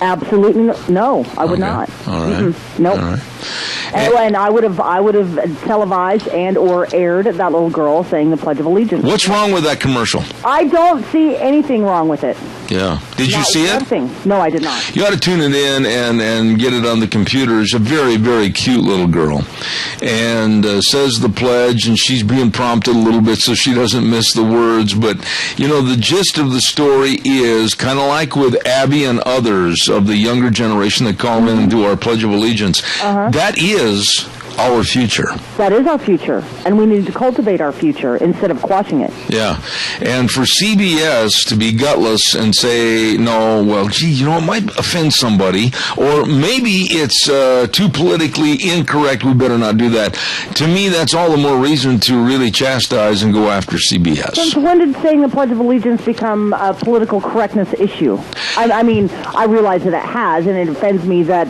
Absolutely no. I would not. All right. Mm-mm. Nope. All right. And I would have televised and or aired that little girl saying the Pledge of Allegiance. What's wrong with that commercial? I don't see anything wrong with it. Yeah. Did you see it? Nothing. No, I did not. You ought to tune it in and get it on the computer. It's a very, very cute little girl. And says the pledge, and she's being prompted a little bit so she doesn't miss the words. But, the gist of the story is kind of like with Abby and others of the younger generation that call in and do our Pledge of Allegiance. That is our future. That is our future, and we need to cultivate our future instead of quashing it. Yeah, and for CBS to be gutless and say, no, well, gee, it might offend somebody, or maybe it's too politically incorrect, we better not do that. To me, that's all the more reason to really chastise and go after CBS. Since when did saying the Pledge of Allegiance become a political correctness issue? I mean, I realize that it has, and it offends me that,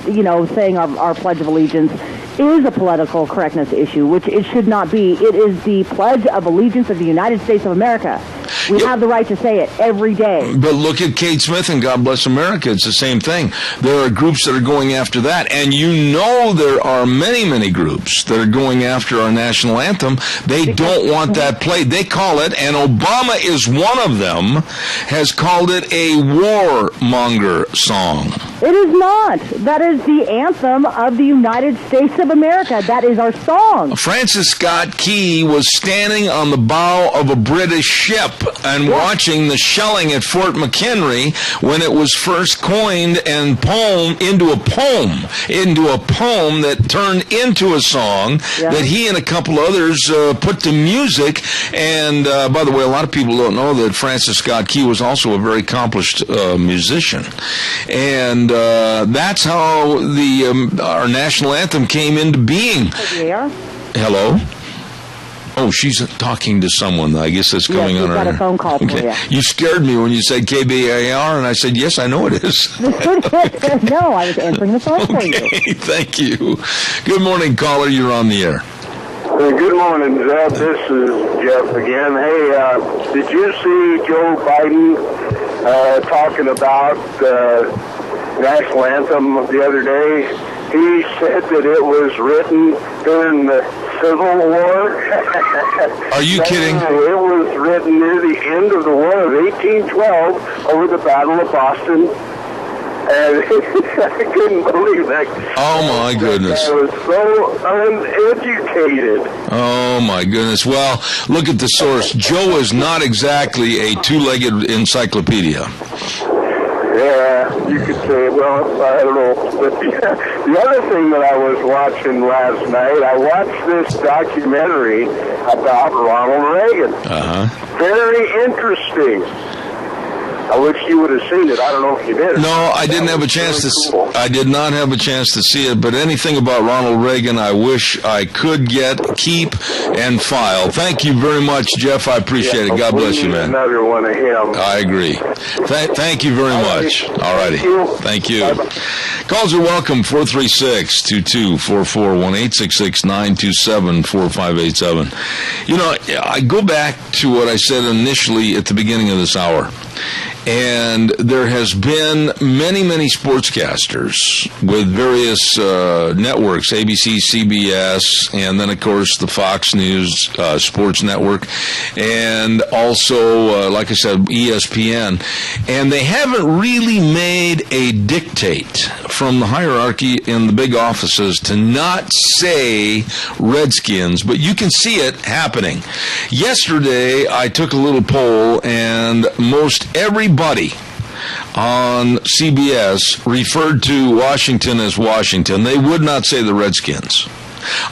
saying our Pledge of Allegiance is a political correctness issue, which it should not be. It is the Pledge of Allegiance of the United States of America. We have the right to say it every day. But look at Kate Smith and God Bless America. It's the same thing. There are groups that are going after that. And there are many, many groups that are going after our national anthem. They don't want that played. They call it, and Obama is one of them, has called it a warmonger song. It is not. That is the anthem of the United States of America. That is our song. Francis Scott Key was standing on the bow of a British ship and watching the shelling at Fort McHenry when it was first coined and into a poem that turned into a song that he and a couple others put to music. And by the way, a lot of people don't know that Francis Scott Key was also a very accomplished musician. And that's how our national anthem came into being. Hello? Oh, she's talking to someone. I guess that's going on. Got a phone call for you. You scared me when you said KBAR, and I said, yes, I know it is. No, I was answering the phone for you. Okay, thank you. Good morning, caller. You're on the air. Good morning, Jeff. This is Jeff again. Hey, did you see Joe Biden talking about the national anthem the other day? He said that it was written during the Civil War. Are you kidding? It was written near the end of the War of 1812 over the Battle of Boston. And I couldn't believe that. Oh, my goodness. I was so uneducated. Oh, my goodness. Well, look at the source. Joe is not exactly a two-legged encyclopedia. Yeah, you could say, well, I don't know. But the other thing that I was watching last night, I watched this documentary about Ronald Reagan. Very interesting. I wish you would have seen it. I don't know if you did. No, I didn't have a chance to. Cool. I did not have a chance to see it. But anything about Ronald Reagan, I wish I could keep, and file. Thank you very much, Jeff. I appreciate it. God bless you, man. Another one of him. I agree. Thank you very much. All righty. Thank you. Bye-bye. Calls are welcome. 436-2244, 1-866-927-4587. I go back to what I said initially at the beginning of this hour. And there has been many, many sportscasters with various networks, ABC, CBS, and then, of course, the Fox News Sports Network, and also, like I said, ESPN. And they haven't really made a dictate from the hierarchy in the big offices to not say Redskins, but you can see it happening. Yesterday, I took a little poll, and most everybody on CBS referred to Washington as Washington. They would not say the Redskins.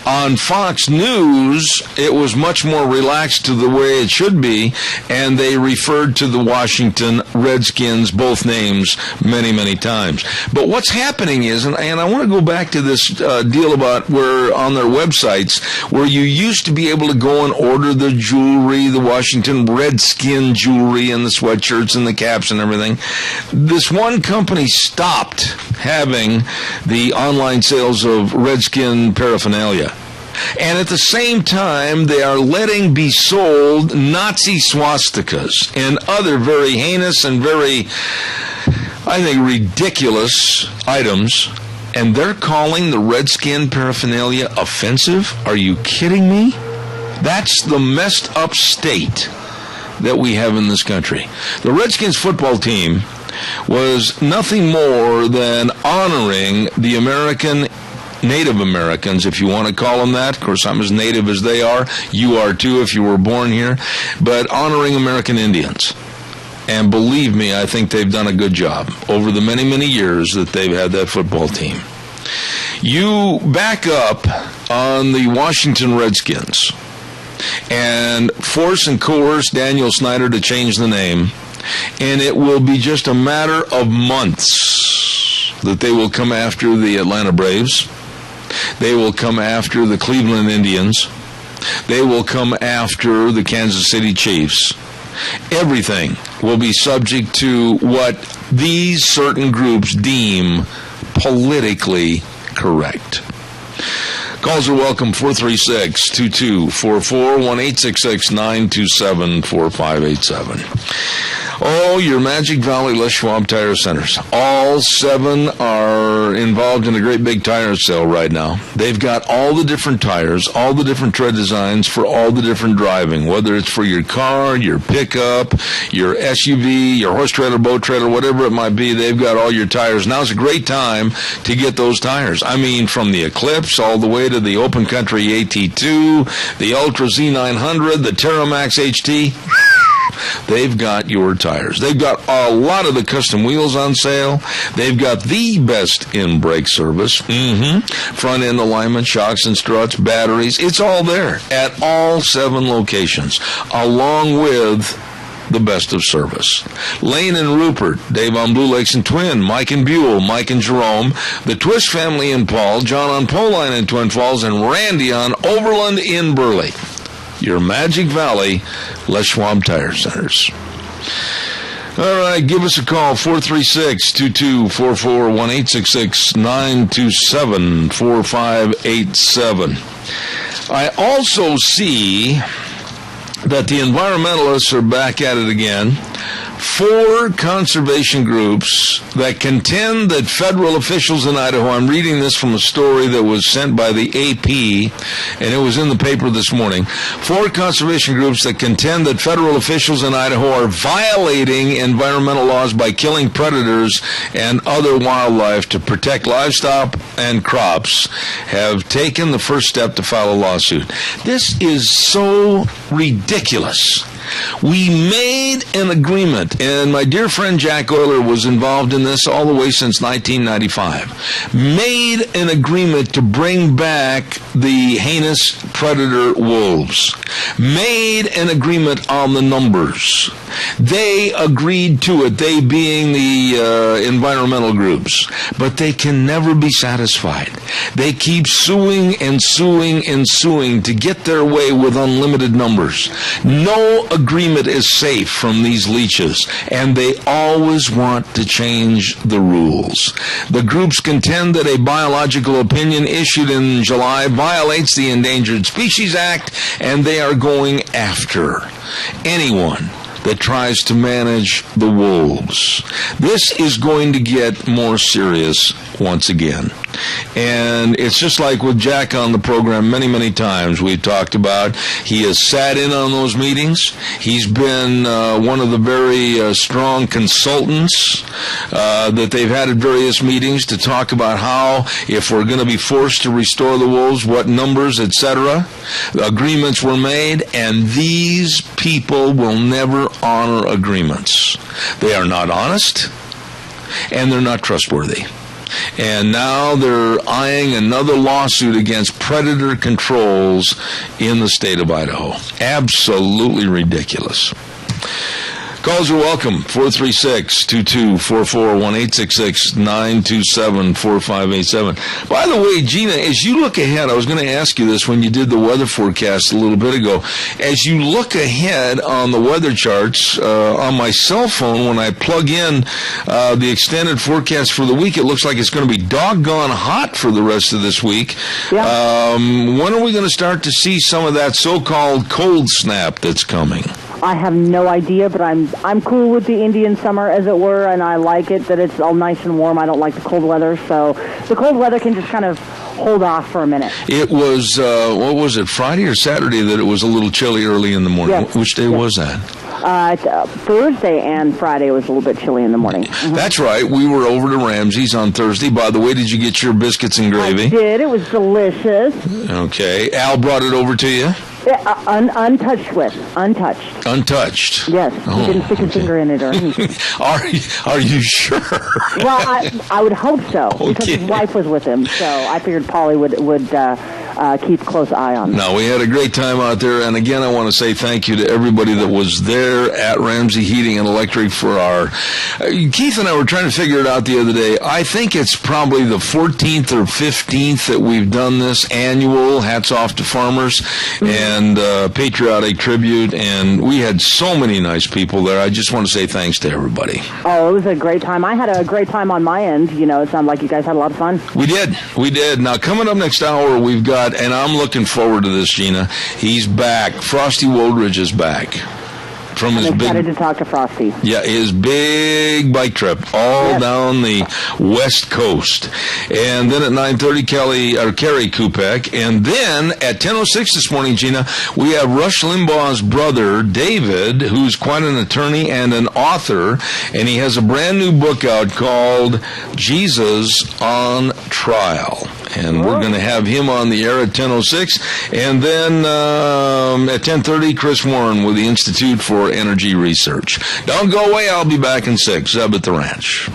On Fox News, it was much more relaxed to the way it should be, and they referred to the Washington Redskins, both names, many, many times. But what's happening is, and I want to go back to this deal about where on their websites, where you used to be able to go and order the jewelry, the Washington Redskin jewelry and the sweatshirts and the caps and everything. This one company stopped having the online sales of Redskin paraphernalia. And at the same time, they are letting be sold Nazi swastikas and other very heinous and very I think, ridiculous items, and they're calling the Redskin paraphernalia offensive? Are you kidding me? That's the messed up state that we have in this country. The Redskins football team was nothing more than honoring the Native Americans, if you want to call them that. Of course, I'm as native as they are. You are too if you were born here. But honoring American Indians. And believe me, I think they've done a good job over the many, many years that they've had that football team. You back up on the Washington Redskins and force and coerce Daniel Snyder to change the name, and it will be just a matter of months that they will come after the Atlanta Braves. They will come after the Cleveland Indians. They will come after the Kansas City Chiefs. Everything will be subject to what these certain groups deem politically correct. Calls are welcome, 436-2244, 1-866-927-4587. Oh, your Magic Valley Les Schwab Tire Centers. All 7 are involved in a great big tire sale right now. They've got all the different tires, all the different tread designs for all the different driving, whether it's for your car, your pickup, your SUV, your horse trailer, boat trailer, whatever it might be. They've got all your tires. Now's a great time to get those tires. I mean, from the Eclipse all the way to the Open Country AT2, the Ultra Z900, the Terramax HT. They've got your tires. They've got a lot of the custom wheels on sale. They've got the best in-brake service. Front end alignment, shocks and struts, batteries. It's all there at all 7 locations, along with the best of service. Lane and Rupert, Dave on Blue Lakes and Twin, Mike and Buell, Mike and Jerome, the Twist family in Paul, John on Poline in Twin Falls, and Randy on Overland in Burley. Your Magic Valley Les Schwab Tire Centers. All right, give us a call, 436-2244, 1-866-927-4587. I also see that the environmentalists are back at it again. 4 conservation groups that contend that federal officials in Idaho, I'm reading this from a story that was sent by the AP, and it was in the paper this morning. 4 conservation groups that contend that federal officials in Idaho are violating environmental laws by killing predators and other wildlife to protect livestock and crops have taken the first step to file a lawsuit. This is so ridiculous. We made an agreement, and my dear friend Jack Euler was involved in this all the way since 1995. Made an agreement to bring back the heinous predator wolves. Made an agreement on the numbers. They agreed to it, they being the environmental groups, but they can never be satisfied. They keep suing and suing and suing to get their way with unlimited numbers. No agreement is safe from these leeches, and they always want to change the rules. The groups contend that a biological opinion issued in July violates the Endangered Species Act, and they are going after anyone that tries to manage the wolves. This is going to get more serious once again. And it's just like with Jack on the program many, many times we've talked about. He has sat in on those meetings. He's been one of the very strong consultants that they've had at various meetings to talk about how, if we're going to be forced to restore the wolves, what numbers, etc. Agreements were made, and these people will never honor agreements. They are not honest, and they're not trustworthy. And now they're eyeing another lawsuit against predator controls in the state of Idaho. Absolutely ridiculous. Calls are welcome, 436-2244, 1-866-927-4587. By the way, Gina, as you look ahead, I was going to ask you this when you did the weather forecast a little bit ago. As you look ahead on the weather charts on my cell phone, when I plug in the extended forecast for the week, it looks like it's going to be doggone hot for the rest of this week. Yeah. When are we going to start to see some of that so-called cold snap that's coming? I have no idea, but I'm cool with the Indian summer, as it were, and I like it that it's all nice and warm. I don't like the cold weather, so the cold weather can just kind of hold off for a minute. It was, what was it, Friday or Saturday that it was a little chilly early in the morning? Yes. Which day was that? Thursday and Friday was a little bit chilly in the morning. Mm-hmm. That's right. We were over to Ramsey's on Thursday. By the way, did you get your biscuits and gravy? I did. It was delicious. Okay. Al brought it over to you? Yeah, untouched. Untouched? Yes. He didn't stick his finger in it or anything. Are you sure? Well, I would hope so, because his wife was with him, so I figured Polly would keep a close eye on them. No, we had a great time out there, and again, I want to say thank you to everybody that was there at Ramsey Heating and Electric for our... Keith and I were trying to figure it out the other day. I think it's probably the 14th or 15th that we've done this annual Hats Off to Farmers and patriotic tribute, and we had so many nice people there. I just want to say thanks to everybody. Oh, it was a great time. I had a great time on my end. You know, it sounded like you guys had a lot of fun. We did. Now, coming up next hour, we've got, and I'm looking forward to this, Gina, he's back. Frosty Woldridge is back. From his I'm excited to talk to Frosty. Yeah, his big bike trip all down the West Coast. And then at 9:30, Kerry Kupek. And then at 10:06 this morning, Gina, we have Rush Limbaugh's brother, David, who's quite an attorney and an author. And he has a brand new book out called Jesus on Trial. And we're going to have him on the air at 10:06. And then at 10:30, Chris Warren with the Institute for Energy Research. Don't go away. I'll be back in 6. Zeb at the Ranch.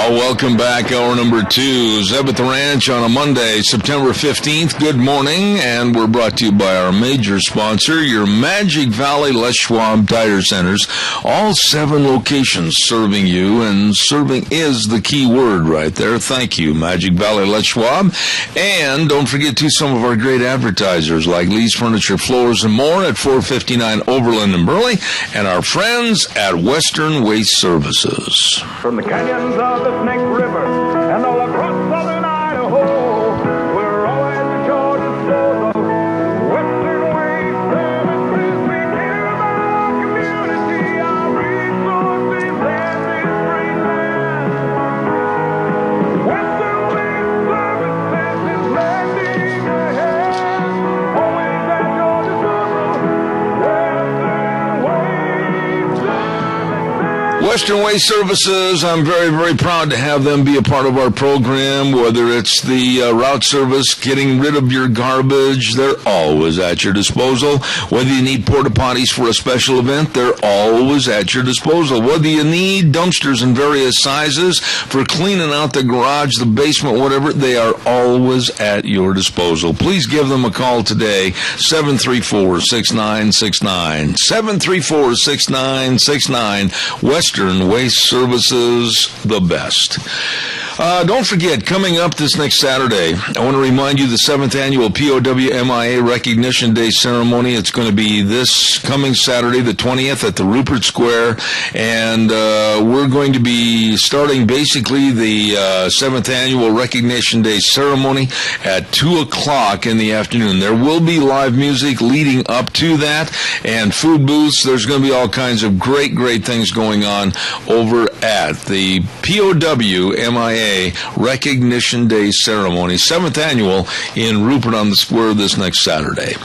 Welcome back. Hour number 2. Zeb at the Ranch on a Monday, September 15th. Good morning, and we're brought to you by our major sponsor, your Magic Valley Les Schwab Tire Centers. All 7 locations serving you, and serving is the key word right there. Thank you, Magic Valley Les Schwab. And don't forget to some of our great advertisers like Lee's Furniture, Floors, and More at 459 Overland in Burley, and our friends at Western Waste Services. From the canyons of the Snake River and all across southern Idaho, we're always at your disposal. Western Waste Services, we care about our community, our resources, and this great land. Western Waste Services is lending a hand, always at your disposal. Western Waste Services, I'm very, very proud to have them be a part of our program, whether it's the route service, getting rid of your garbage, they're always at your disposal. Whether you need porta potties for a special event, they're always at your disposal. Whether you need dumpsters in various sizes for cleaning out the garage, the basement, whatever, they are always at your disposal. Please give them a call today, 734-6969. 734-6969. Western Waste Services, the best. Don't forget, coming up this next Saturday, I want to remind you the 7th annual POWMIA Recognition Day ceremony. It's going to be this coming Saturday, the 20th, at the Rupert Square, and we're going to be starting basically the 7th annual Recognition Day ceremony at 2 o'clock in the afternoon. There will be live music leading up to that, and food booths. There's going to be all kinds of great, great things going on over at the POWMIA Recognition Day ceremony, 7th annual in Rupert on the Square this next Saturday.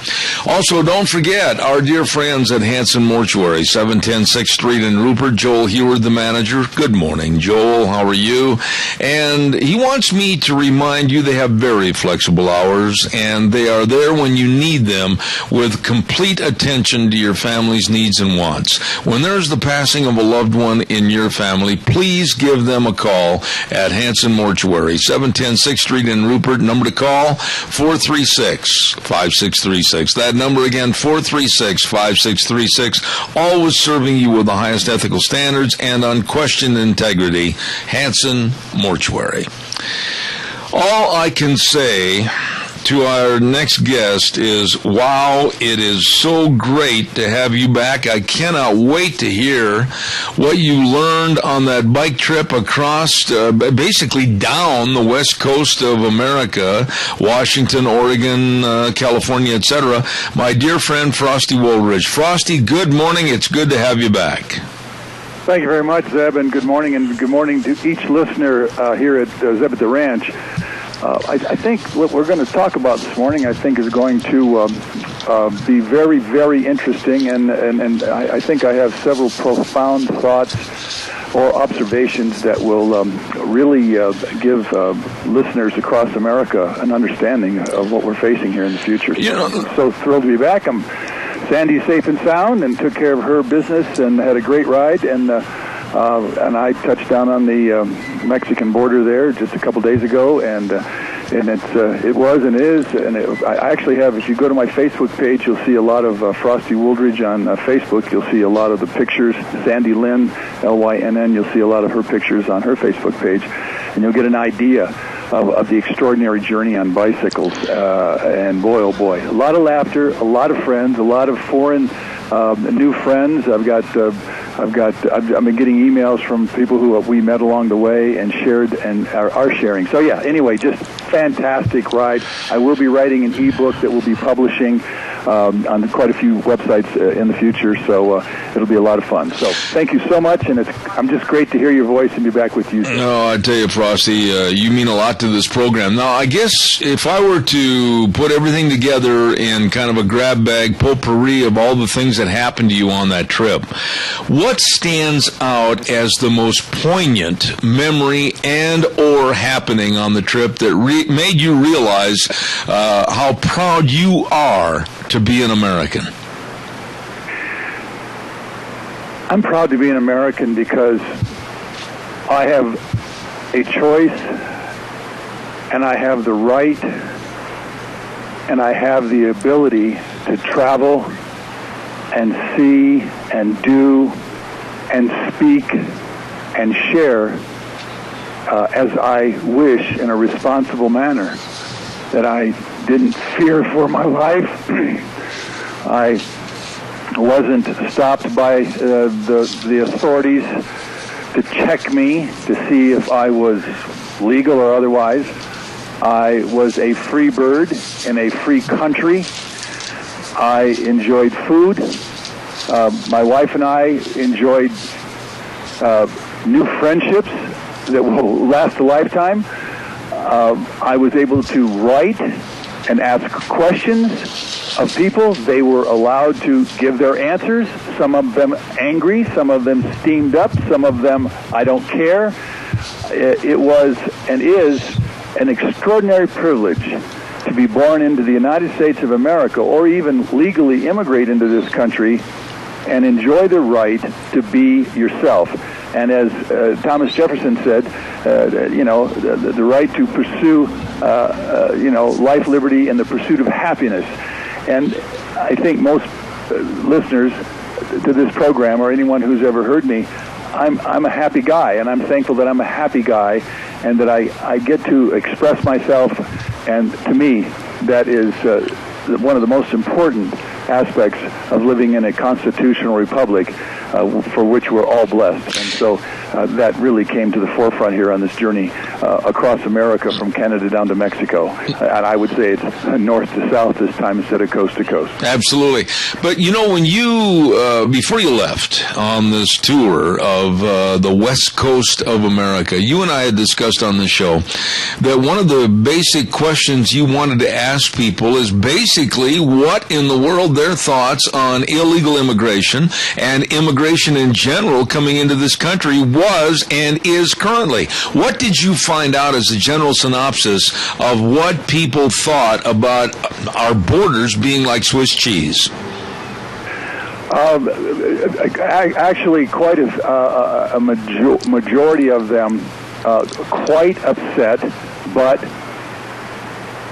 Also, don't forget our dear friends at Hanson Mortuary, 710 6th Street in Rupert. Joel Heward, the manager. Good morning, Joel. How are you? And he wants me to remind you they have very flexible hours, and they are there when you need them with complete attention to your family's needs and wants. When there's the passing of a loved one in your family, please give them a call at Hanson Mortuary, 710 6th Street in Rupert. Number to call, 436-5636. That number again, 436-5636. Always serving you with the highest ethical standards and unquestioned integrity. Hanson Mortuary. All I can say to our next guest is, wow, it is so great to have you back. I cannot wait to hear what you learned on that bike trip across, basically down the west coast of America, Washington, Oregon, California, etc. My dear friend, Frosty Woolridge. Frosty, good morning. It's good to have you back. Thank you very much, Zeb, and good morning to each listener here at Zeb at the Ranch. I think what we're going to talk about this morning, I think, is going to be very, very interesting, and I think I have several profound thoughts or observations that will really give listeners across America an understanding of what we're facing here in the future. I'm so thrilled to be back. Sandy's safe and sound and took care of her business and had a great ride, and I touched down on the Mexican border there just a couple days ago, and it was and is, and I actually have, if you go to my Facebook page, you'll see a lot of Frosty Woolridge on Facebook. You'll see a lot of the pictures. Sandy Lynn, Lynn, you'll see a lot of her pictures on her Facebook page, and you'll get an idea of the extraordinary journey on bicycles. And boy, oh boy, a lot of laughter, a lot of friends, a lot of foreign new friends. I've been getting emails from people who we met along the way and shared and are sharing. So yeah, anyway, just fantastic ride. I will be writing an ebook that we'll be publishing on quite a few websites in the future, so it'll be a lot of fun. So thank you so much, and I'm just great to hear your voice and be back with you. No, I tell you, Frosty, you mean a lot to this program. Now, I guess if I were to put everything together in kind of a grab bag potpourri of all the things that happened to you on that trip, what stands out as the most poignant memory and or happening on the trip that made you realize how proud you are to be an American? I'm proud to be an American because I have a choice, and I have the right, and I have the ability to travel and see and do and speak and share as I wish in a responsible manner, that I didn't fear for my life. I wasn't stopped by the authorities to check me to see if I was legal or otherwise. I was a free bird in a free country. I enjoyed food. My wife and I enjoyed new friendships that will last a lifetime. I was able to write and ask questions of people. They were allowed to give their answers, some of them angry, some of them steamed up, some of them, I don't care. It was and is an extraordinary privilege to be born into the United States of America, or even legally immigrate into this country and enjoy the right to be yourself. And as Thomas Jefferson said, the right to pursue, life, liberty, and the pursuit of happiness. And I think most listeners to this program, or anyone who's ever heard me, I'm a happy guy, and I'm thankful that I'm a happy guy, and that I get to express myself. And to me, that is one of the most important aspects of living in a constitutional republic for which we're all blessed. And so that really came to the forefront here on this journey across America, from Canada down to Mexico. And I would say it's north to south this time instead of coast to coast. Absolutely. But, when you, before you left on this tour of the west coast of America, you and I had discussed on the show that one of the basic questions you wanted to ask people is basically what in the world their thoughts on illegal immigration and immigration in general coming into this country was and is currently. What did you find out as a general synopsis of what people thought about our borders being like Swiss cheese? Actually, quite a majority of them quite upset, but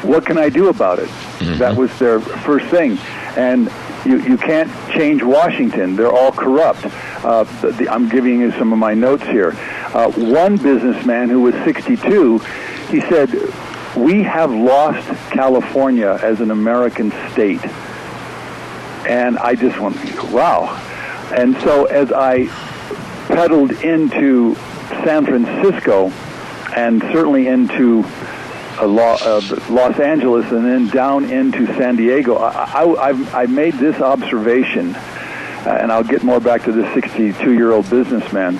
what can I do about it? Mm-hmm. That was their first thing. And you can't change Washington. They're all corrupt. I'm giving you some of my notes here. One businessman who was 62, he said, we have lost California as an American state. And I just went, wow. And so as I pedaled into San Francisco and certainly into Los Angeles and then down into San Diego, I made this observation, and I'll get more back to this 62-year-old businessman.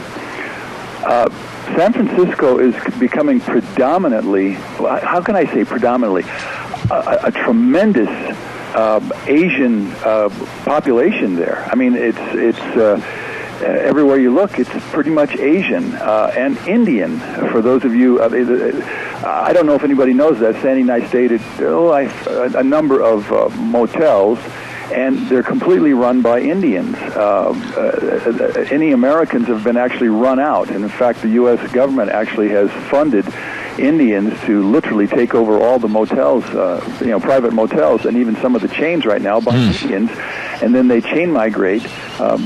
San Francisco is becoming predominantly, how can I say predominantly, a tremendous Asian population there. I mean, it's everywhere you look, it's pretty much Asian and Indian. For those of you, I don't know if anybody knows that. Sandy and I stayed at a number of motels, and they're completely run by Indians. Any Americans have been actually run out. And in fact, the U.S. government actually has funded Indians to literally take over all the motels, private motels, and even some of the chains right now by Indians. And then they chain migrate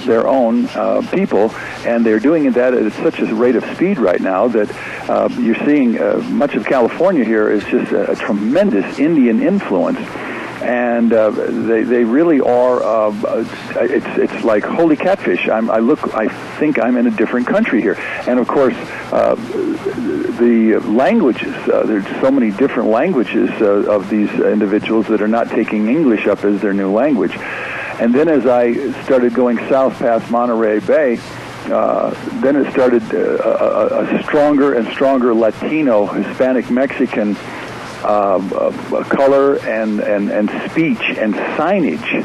their own people, and they're doing that at such a rate of speed right now that you're seeing much of California here is just a tremendous Indian influence. And they really are. It's like holy catfish. I think I'm in a different country here. And of course, the languages. There's so many different languages of these individuals that are not taking English up as their new language. And then as I started going south past Monterey Bay, then it started a stronger and stronger Latino, Hispanic, Mexican color and speech and signage.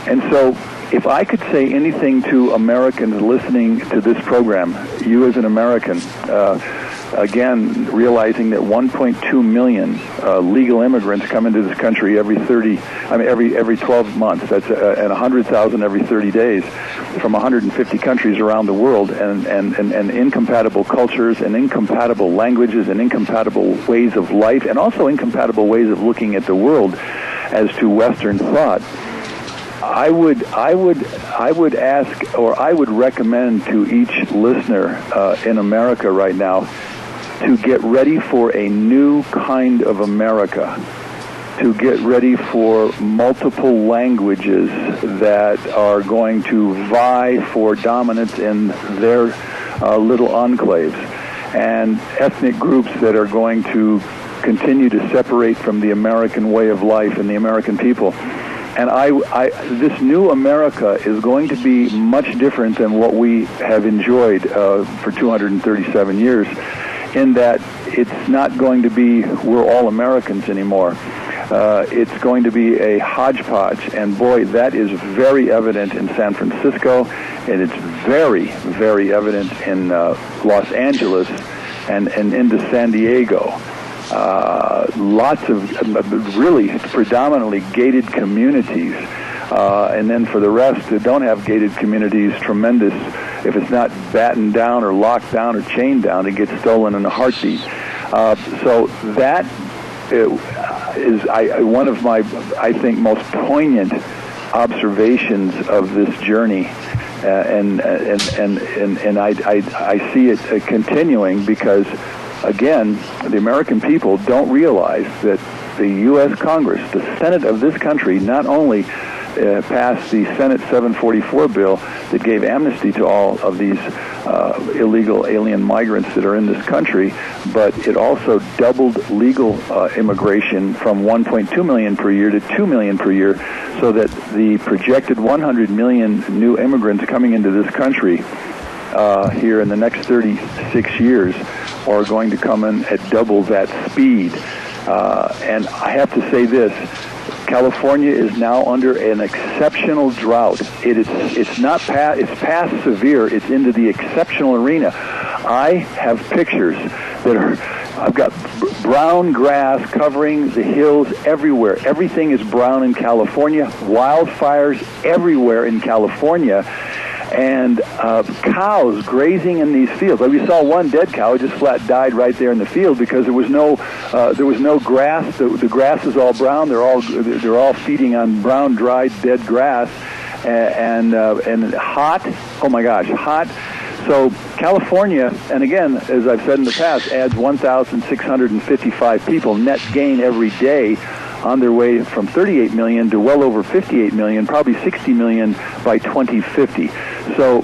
And so if I could say anything to Americans listening to this program, you as an American, again, realizing that 1.2 million legal immigrants come into this country every 12 months. That's and 100,000 every 30 days from 150 countries around the world, and incompatible cultures and incompatible languages and incompatible ways of life, and also incompatible ways of looking at the world as to Western thought. I would ask, or I would recommend to each listener in America right now to get ready for a new kind of America, to get ready for multiple languages that are going to vie for dominance in their little enclaves, and ethnic groups that are going to continue to separate from the American way of life and the American people. And this new America is going to be much different than what we have enjoyed for 237 years, in that it's not going to be we're all Americans anymore. It's going to be a hodgepodge, and boy, that is very evident in San Francisco, and it's very, very evident in Los Angeles and into San Diego. Lots of really predominantly gated communities, and then for the rest that don't have gated communities, tremendous. If it's not battened down or locked down or chained down, it gets stolen in a heartbeat. So that is one of my, I think, most poignant observations of this journey, and I see it continuing because, again, the American people don't realize that the U.S. Congress, the Senate of this country, not only passed the Senate 744 bill that gave amnesty to all of these illegal alien migrants that are in this country, but it also doubled legal immigration from 1.2 million per year to 2 million per year, so that the projected 100 million new immigrants coming into this country here in the next 36 years are going to come in at double that speed. And I have to say this, California is now under an exceptional drought. It's past severe. It's into the exceptional arena. I have pictures that are, I've got brown grass covering the hills everywhere. Everything is brown in California. Wildfires everywhere in California. And cows grazing in these fields. Like we saw one dead cow just flat died right there in the field because there was no grass. The grass is all brown. They're all feeding on brown, dried, dead grass, and hot. Oh my gosh, hot. So California, and again, as I've said in the past, adds 1,655 people net gain every day on their way from 38 million to well over 58 million, probably 60 million by 2050. So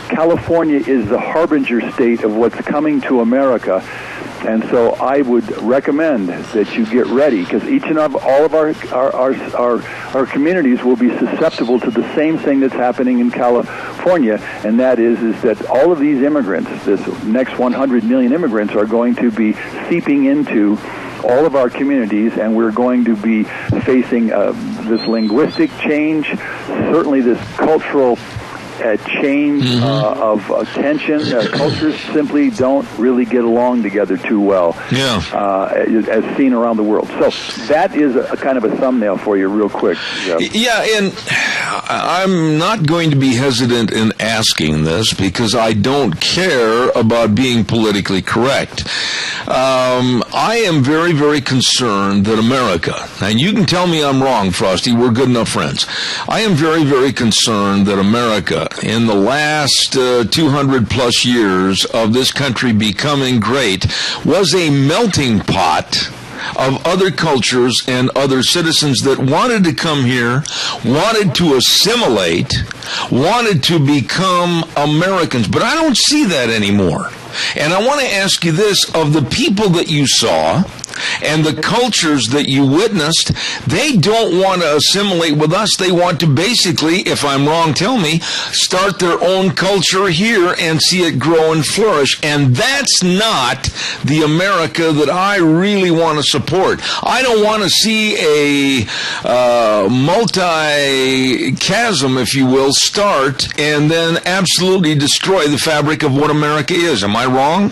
California is the harbinger state of what's coming to America. And so I would recommend that you get ready, because each and all of our communities will be susceptible to the same thing that's happening in California, and that is that all of these immigrants, this next 100 million immigrants, are going to be seeping into all of our communities, and we're going to be facing this linguistic change, certainly this cultural change of tension. Cultures simply don't really get along together too well, as seen around the world. So that is a kind of a thumbnail for you real quick. Yeah, and I'm not going to be hesitant in asking this because I don't care about being politically correct. I am very, very concerned that America, and you can tell me I'm wrong, Frosty, we're good enough friends. I am very, very concerned that America, in the last 200 plus years of this country becoming great, was a melting pot of other cultures and other citizens that wanted to come here, wanted to assimilate, wanted to become Americans. But I don't see that anymore. And I want to ask you this, of the people that you saw and the cultures that you witnessed, they don't want to assimilate with us. They want to basically, if I'm wrong, tell me, start their own culture here and see it grow and flourish. And that's not the America that I really want to support. I don't want to see a multi-chasm, if you will, start and then absolutely destroy the fabric of what America is. Am I wrong?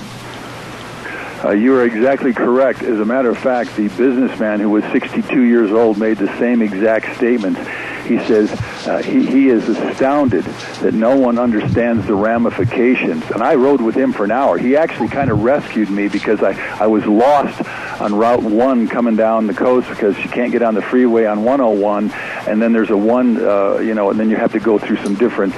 You are exactly correct. As a matter of fact, the businessman who was 62 years old made the same exact statement. He says he is astounded that no one understands the ramifications. And I rode with him for an hour. He actually kind of rescued me because I was lost on Route 1 coming down the coast because you can't get on the freeway on 101. And then there's a and then you have to go through some different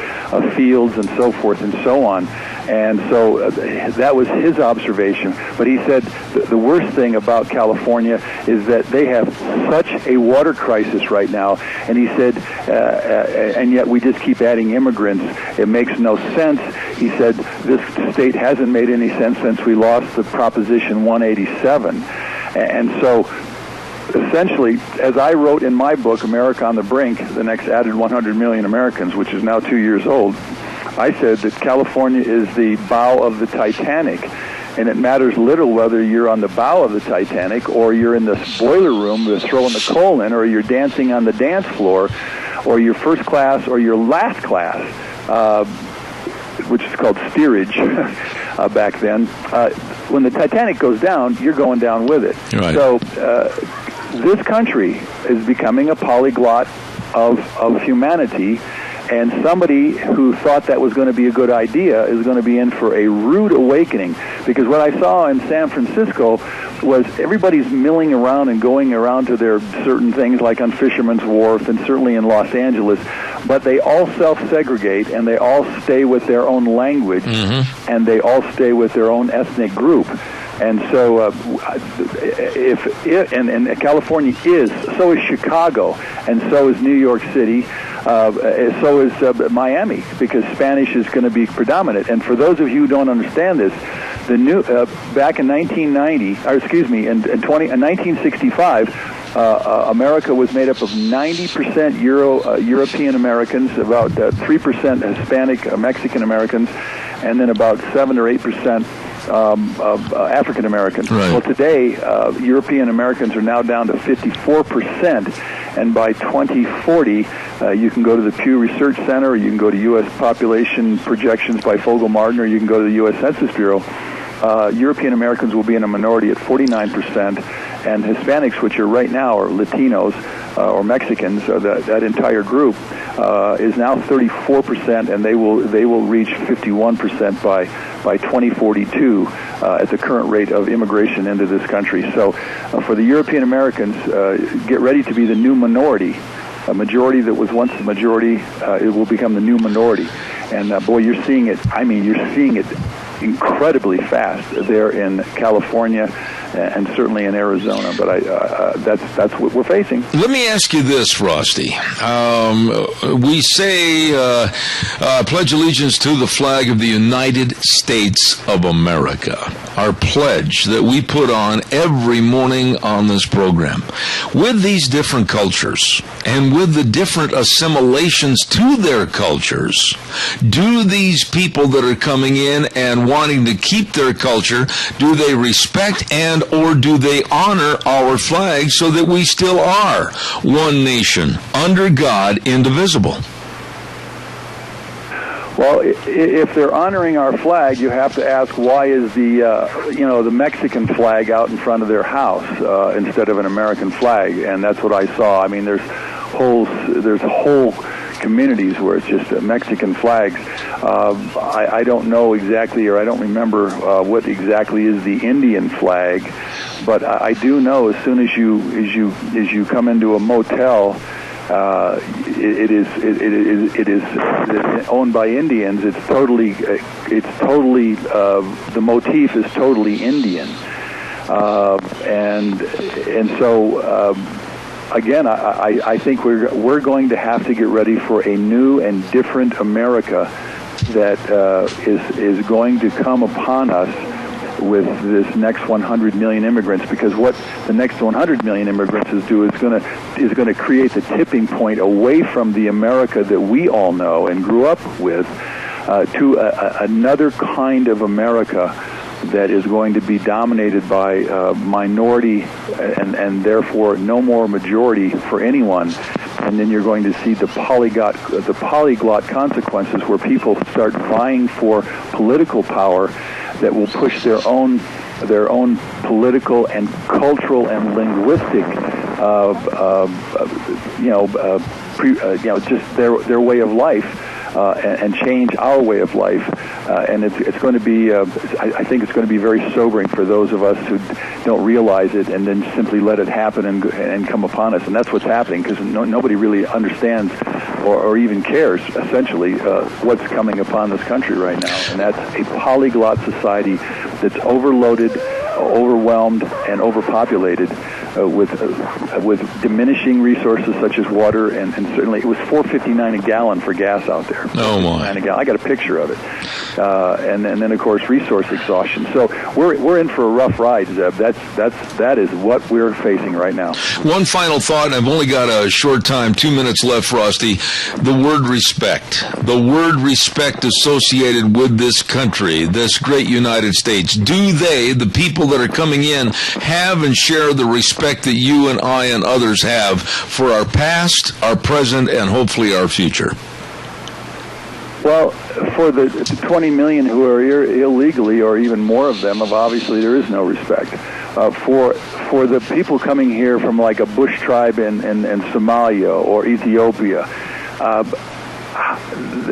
fields and so forth and so on. And so that was his observation. But he said the worst thing about California is that they have such a water crisis right now. And he said, and yet we just keep adding immigrants. It makes no sense. He said this state hasn't made any sense since we lost the Proposition 187. And so essentially, as I wrote in my book, America on the Brink, the next added 100 million Americans, which is now 2 years old, I said that California is the bow of the Titanic, and it matters little whether you're on the bow of the Titanic or you're in the boiler room throwing the coal in, or you're dancing on the dance floor, or you're first class or you're last class, which is called steerage back then. When the Titanic goes down, you're going down with it. Right. So this country is becoming a polyglot of humanity. And somebody who thought that was going to be a good idea is going to be in for a rude awakening. Because what I saw in San Francisco was everybody's milling around and going around to their certain things, like on Fisherman's Wharf and certainly in Los Angeles. But they all self-segregate, and they all stay with their own language, and they all stay with their own ethnic group. And so, and California is, so is Chicago, and so is New York City, so is Miami, because Spanish is going to be predominant. And for those of you who don't understand this, back in 1965, America was made up of 90% European Americans, about 3% Hispanic Mexican Americans, and then about 7 or 8% of African Americans. Right. Well, today, European Americans are now down to 54%, and by 2040, you can go to the Pew Research Center, or you can go to U.S. population projections by Fogel-Martin, or you can go to the U.S. Census Bureau. European Americans will be in a minority at 49%, and Hispanics, which are right now, or Latinos, or Mexicans, that entire group, is now 34%, and they will reach 51% by 2042 at the current rate of immigration into this country. So for the European Americans, get ready to be the new minority. a majority that was once the majority, it will become the new minority. And boy, you're seeing it. I mean, you're seeing it incredibly fast there in California and certainly in Arizona. But that's what we're facing. Let me ask you this, Frosty. We say pledge allegiance to the flag of the United States of America, our pledge that we put on every morning on this program. With these different cultures and with the different assimilations to their cultures, do these people that are coming in and wanting to keep their culture, do they respect and or do they honor our flag so that we still are one nation, under God, indivisible? Well, if they're honoring our flag, you have to ask why is the Mexican flag out in front of their house instead of an American flag? And that's what I saw. I mean, there's whole communities where it's just Mexican flags. I don't know exactly, or I don't remember what exactly is the Indian flag, but I do know as soon as you come into a motel. It is owned by Indians. It's totally the motif is totally Indian, and so again, I think we're going to have to get ready for a new and different America that is going to come upon us with this next 100 million immigrants, because what the next 100 million immigrants is going to create the tipping point away from the America that we all know and grew up with to another kind of America that is going to be dominated by minority and therefore no more majority for anyone. And then you're going to see the polyglot consequences where people start vying for political power that will push their own political and cultural and linguistic, just their way of life. And change our way of life, and it's going to be. I think it's going to be very sobering for those of us who don't realize it, and then simply let it happen and come upon us. And that's what's happening, because nobody really understands or even cares, essentially, what's coming upon this country right now. And that's a polyglot society that's overloaded, overwhelmed, and overpopulated. With diminishing resources such as water, and certainly it was $4.59 a gallon for gas out there. Oh my! I got a picture of it, and then of course resource exhaustion. So we're in for a rough ride, Zeb. That is what we're facing right now. One final thought, and I've only got a short time, 2 minutes left, Frosty. The word respect. The word respect associated with this country, this great United States. Do they, the people that are coming in, have and share the respect that you and I and others have for our past, our present, and hopefully our future? Well, for the 20 million who are here illegally, or even more of them, obviously there is no respect. For the people coming here from like a Bush tribe in Somalia or Ethiopia,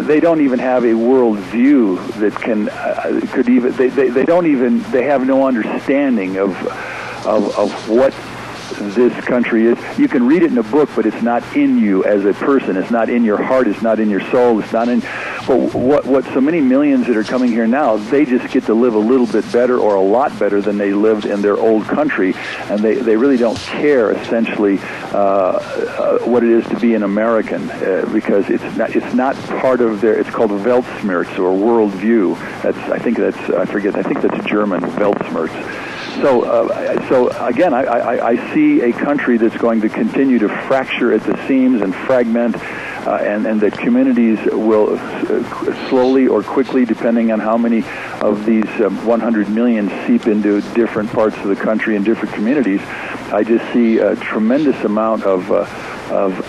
they don't even have a world view that could even. They have no understanding of what this country is. You can read it in a book, but it's not in you as a person. It's not in your heart. It's not in your soul. It's not in. But what so many millions that are coming here now, they just get to live a little bit better or a lot better than they lived in their old country, and they really don't care essentially what it is to be an American because it's not part of their. It's called Weltschmerz or worldview. I think that's German, Weltschmerz. So again, I see a country that's going to continue to fracture at the seams and fragment, and that communities will slowly or quickly, depending on how many of these 100 million seep into different parts of the country and different communities. I just see a tremendous amount of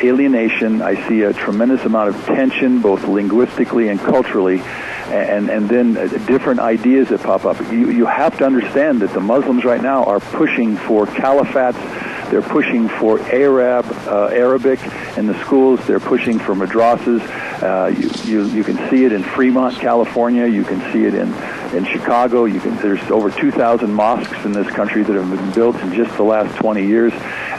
alienation. I see a tremendous amount of tension, both linguistically and culturally. And then different ideas that pop up. You have to understand that the Muslims right now are pushing for caliphates. They're pushing for Arabic in the schools. They're pushing for madrasas. You can see it in Fremont, California. You can see it in Chicago. There's over 2,000 mosques in this country that have been built in just the last 20 years.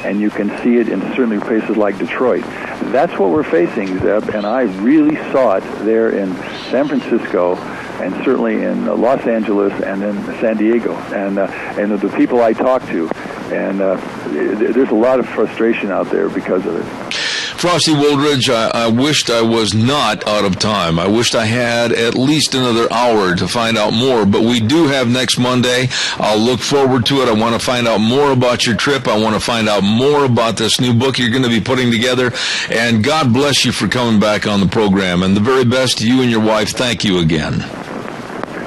and you can see it in certainly places like Detroit. That's what we're facing, Zeb, and I really saw it there in San Francisco, and certainly in Los Angeles and in San Diego, and the people I talk to, and there's a lot of frustration out there because of it. Frosty Woldridge, I wished I was not out of time. I wished I had at least another hour to find out more, but we do have next Monday. I'll look forward to it. I want to find out more about your trip. I want to find out more about this new book you're going to be putting together, and God bless you for coming back on the program. And the very best to you and your wife. Thank you again.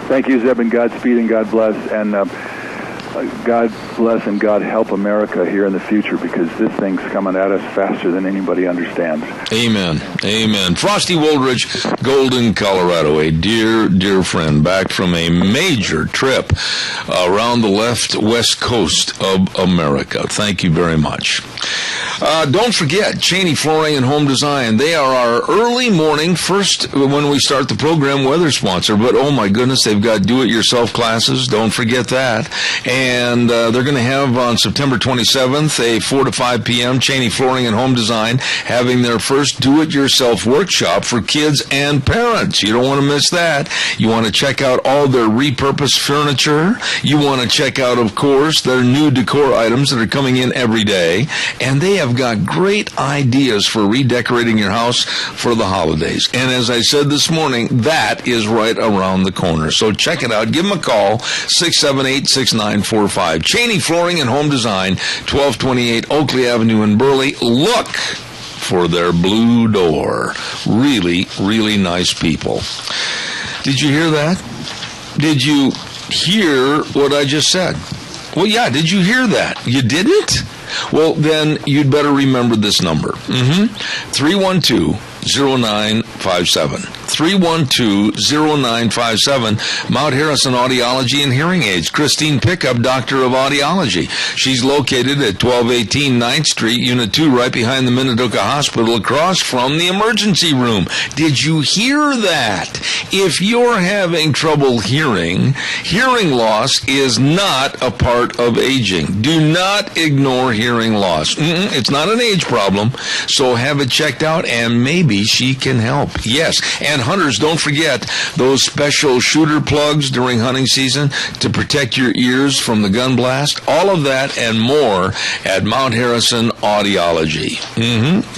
Thank you, Zeb, and Godspeed and God bless. And God bless and God help America here in the future, because this thing's coming at us faster than anybody understands. Amen. Amen. Frosty Woldridge, Golden, Colorado, a dear, dear friend, back from a major trip around the west coast of America. Thank you very much. Don't forget, Cheney Flooring and Home Design. They are our early morning, first when we start the program, weather sponsor. But, oh, my goodness, they've got do-it-yourself classes. Don't forget that. And they're going to have on September 27th, a 4 to 5 p.m., Cheney Flooring and Home Design, having their first do-it-yourself workshop for kids and parents. You don't want to miss that. You want to check out all their repurposed furniture. You want to check out, of course, their new decor items that are coming in every day. And they have got great ideas for redecorating your house for the holidays. And as I said this morning, that is right around the corner. So check it out. Give them a call, 678-6945. Cheney Flooring and Home Design, 1228 Oakley Avenue in Burley. Look for their blue door. Really, really nice people. Did you hear that? Did you hear what I just said? Well, yeah, did you hear that? You didn't? Well, then you'd better remember this number. 312-0957. 312-0957. Mount Harrison Audiology and Hearing Aids. Christine Pickup, Doctor of Audiology. She's located at 1218 9th Street, Unit 2, right behind the Minidoka Hospital, across from the emergency room. Did you hear that? If you're having trouble hearing, hearing loss is not a part of aging. Do not ignore hearing loss. It's not an age problem, so have it checked out, and maybe she can help. Yes, and hunters, don't forget those special shooter plugs during hunting season to protect your ears from the gun blast. All of that and more at Mount Harrison Audiology.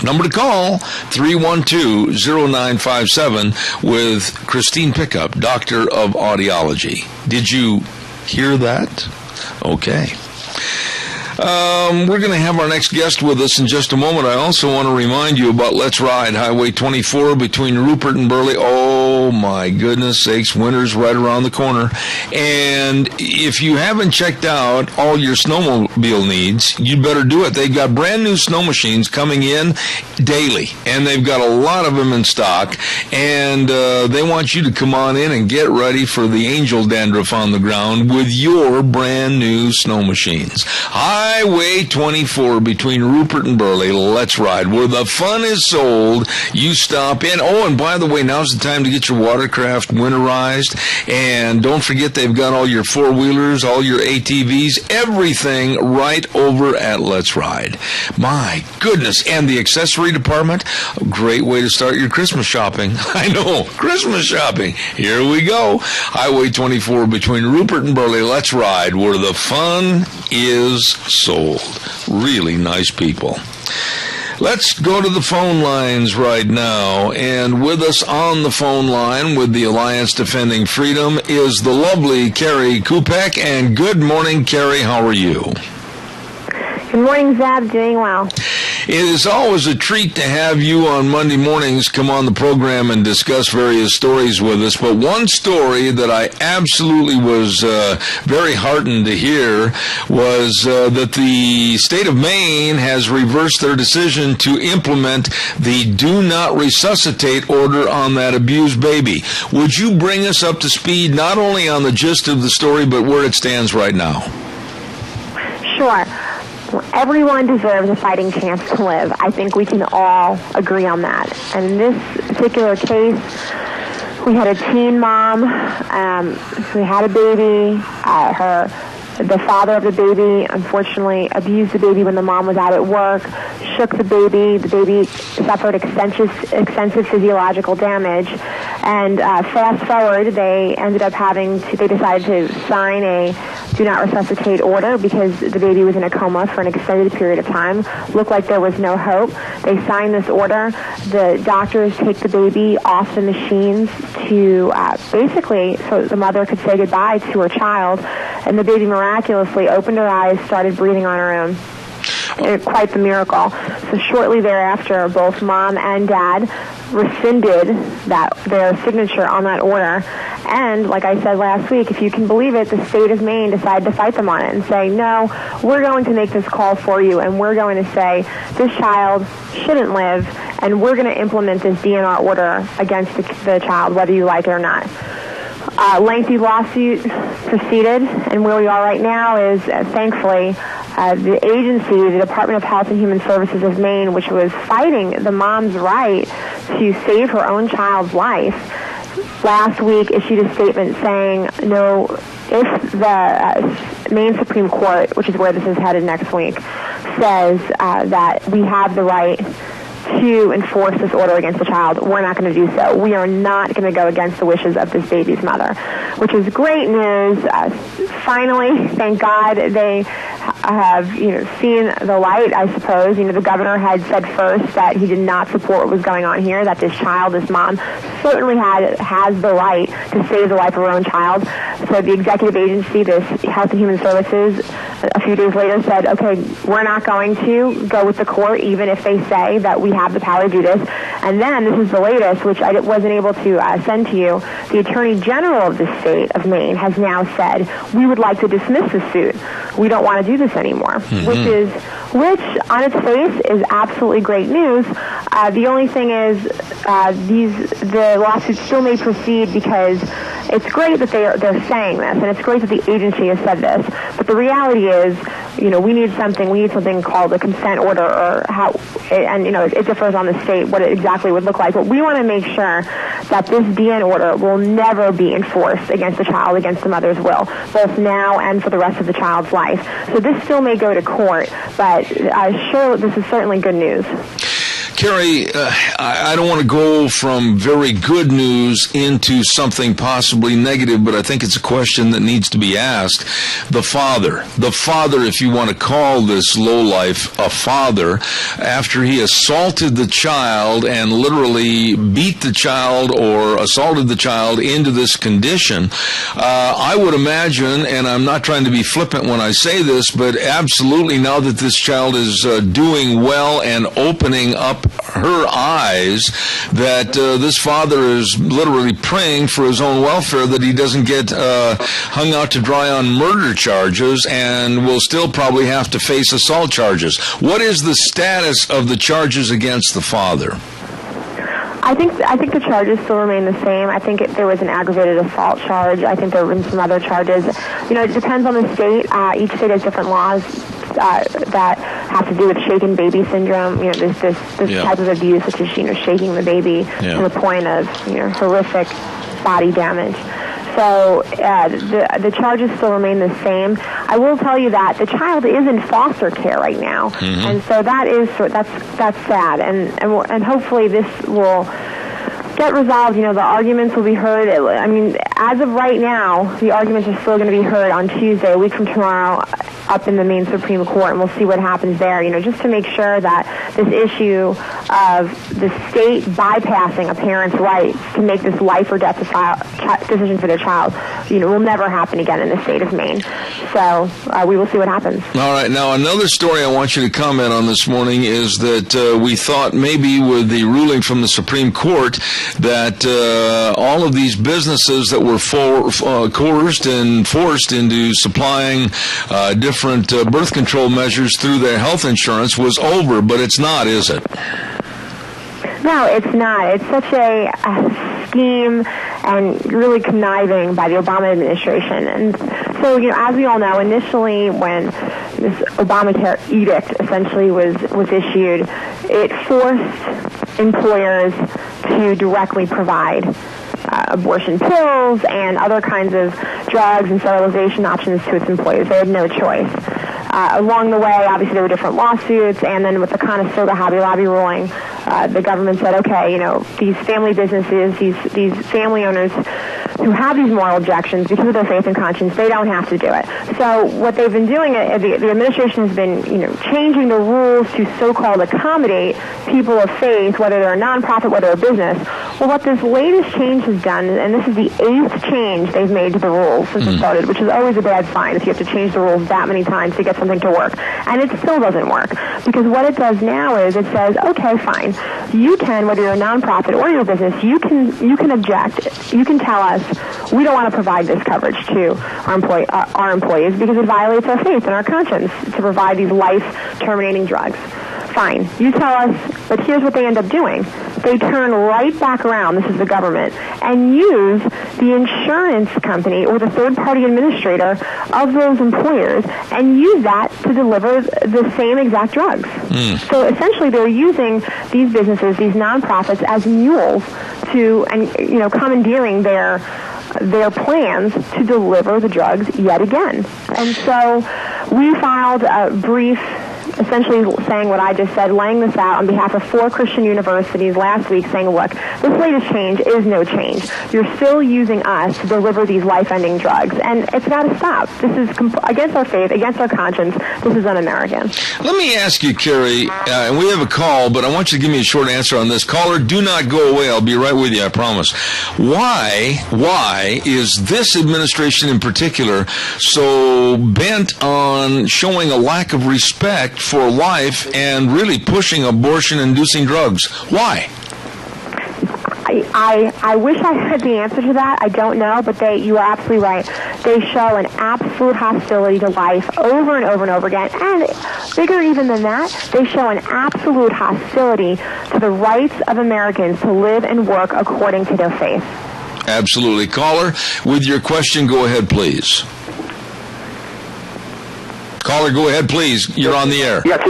Number to call, 312-0957 with Christine Pickup, Doctor of Audiology. Did you hear that? Okay. We're going to have our next guest with us in just a moment. I also want to remind you about Let's Ride, Highway 24 between Rupert and Burley. Oh, my goodness sakes, winter's right around the corner. And if you haven't checked out all your snowmobile needs, you'd better do it. They've got brand new snow machines coming in daily, and they've got a lot of them in stock. And they want you to come on in and get ready for the angel dandruff on the ground with your brand new snow machines. Highway 24 between Rupert and Burley. Let's Ride, where the fun is sold. You stop in. Oh, and by the way, now's the time to get your watercraft winterized. And don't forget, they've got all your four-wheelers, all your ATVs, everything right over at Let's Ride. My goodness. And the accessory department, a great way to start your Christmas shopping. I know, Christmas shopping. Here we go. Highway 24 between Rupert and Burley. Let's Ride, where the fun is sold. Really nice people. Let's go to the phone lines right now. And with us on the phone line with the Alliance Defending Freedom is the lovely Carrie Kupek. And good morning, Carrie. How are you? Good morning, Zab. Doing well. It is always a treat to have you on Monday mornings come on the program and discuss various stories with us. But one story that I absolutely was very heartened to hear was that the state of Maine has reversed their decision to implement the do not resuscitate order on that abused baby. Would you bring us up to speed not only on the gist of the story, but where it stands right now? Sure. Everyone deserves a fighting chance to live. I think we can all agree on that. And in this particular case, we had a teen mom who had a baby. Her The father of the baby, unfortunately, abused the baby when the mom was out at work, shook the baby. The baby suffered extensive physiological damage. And fast forward, they decided to sign a do not resuscitate order because the baby was in a coma for an extended period of time. Looked like there was no hope. They signed this order. The doctors take the baby off the machines to basically so the mother could say goodbye to her child. And the baby miraculously opened her eyes, started breathing on her own. Quite the miracle. So shortly thereafter, both mom and dad rescinded their signature on that order. And like I said last week, if you can believe it, the state of Maine decided to fight them on it and say, no, we're going to make this call for you, and we're going to say this child shouldn't live, and we're going to implement this DNR order against the child, whether you like it or not. Lengthy lawsuit proceeded, and where we are right now is, thankfully, the agency, the Department of Health and Human Services of Maine, which was fighting the mom's right to save her own child's life, last week issued a statement saying, no, if the Maine Supreme Court, which is where this is headed next week, says that we have the right to enforce this order against the child, we're not going to do so. We are not going to go against the wishes of this baby's mother, which is great news. Finally, thank God, they have seen the light, I suppose. The governor had said first that he did not support what was going on here, that this child, this mom, certainly has the right to save the life of her own child. So the executive agency, this Health and Human Services, a few days later said, okay, we're not going to go with the court, even if they say that we have the power to do this. And then, this is the latest, which I wasn't able to send to you, the Attorney General of the state of Maine has now said, we would like to dismiss the suit. We don't want to do this anymore, which on its face is absolutely great news. The only thing is the lawsuit still may proceed because it's great that they're saying this, and it's great that the agency has said this, but the reality is, we need something called a consent order, or it differs on the state what it exactly would look like, but we want to make sure that this DN order will never be enforced against the child, against the mother's will, both now and for the rest of the child's life. So this still may go to court, but sure, this is certainly good news. Carrie, I don't want to go from very good news into something possibly negative, but I think it's a question that needs to be asked. The father, if you want to call this lowlife a father, after he assaulted the child and literally beat the child or assaulted the child into this condition, I would imagine, and I'm not trying to be flippant when I say this, but absolutely now that this child is doing well and opening up her eyes, that this father is literally praying for his own welfare, that he doesn't get hung out to dry on murder charges and will still probably have to face assault charges. What is the status of the charges against the father? I think the charges still remain the same. I think there was an aggravated assault charge. I think there have been some other charges. It depends on the state. Each state has different laws that have to do with shaken baby syndrome. This type of abuse, such as shaking the baby to the point of horrific body damage. So the charges still remain the same. I will tell you that the child is in foster care right now, and so that's sad. And hopefully this will get resolved. The arguments will be heard. I mean, as of right now, the arguments are still going to be heard on Tuesday, a week from tomorrow, up in the Maine Supreme Court, and we'll see what happens there, just to make sure that this issue of the state bypassing a parent's rights to make this life or death decision for their child, will never happen again in the state of Maine. So we will see what happens. All right. Now, another story I want you to comment on this morning is that we thought maybe with the ruling from the Supreme Court that all of these businesses that were coerced and forced into supplying different birth control measures through their health insurance was over, but it's not, is it? No, it's not. It's such a scheme and really conniving by the Obama administration. And so, as we all know, initially when this Obamacare edict essentially was issued, it forced employers to directly provide abortion pills and other kinds of drugs and sterilization options to its employees. They had no choice. Along the way, obviously, there were different lawsuits, and then with the Conestoga Hobby Lobby ruling, the government said, okay, these family businesses, these family owners who have these moral objections because of their faith and conscience, they don't have to do it. So what they've been doing, the administration has been, changing the rules to so-called accommodate people of faith, whether they're a nonprofit, whether they're a business. Well, what this latest change has done, and this is the 8th change they've made to the rules since it started, which is always a bad sign if you have to change the rules that many times to get something to work. And it still doesn't work. Because what it does now is it says, okay, fine, you can, whether you're a nonprofit or your business, you can object. You can tell us, we don't want to provide this coverage to our employees because it violates our faith and our conscience to provide these life-terminating drugs. Fine, you tell us, but here's what they end up doing. They turn right back around, this is the government, and use the insurance company or the third-party administrator of those employers and use that to deliver the same exact drugs. So essentially they're using these businesses, these nonprofits, as mules to, and commandeering their plans to deliver the drugs yet again. And so we filed a brief essentially saying what I just said, laying this out on behalf of 4 Christian universities last week, saying, look, this latest change is no change. You're still using us to deliver these life-ending drugs, and it's got to stop. This is against our faith, against our conscience. This is un-American. Let me ask you, Carrie, and we have a call, but I want you to give me a short answer on this. Caller, do not go away. I'll be right with you, I promise. Why is this administration in particular so bent on showing a lack of respect for life and really pushing abortion-inducing drugs? Why? I wish I had the answer to that. I don't know, but you are absolutely right. They show an absolute hostility to life over and over and over again. And bigger even than that, they show an absolute hostility to the rights of Americans to live and work according to their faith. Absolutely. Caller, with your question, go ahead, please. Caller, go ahead, please. You're on the air. Yes,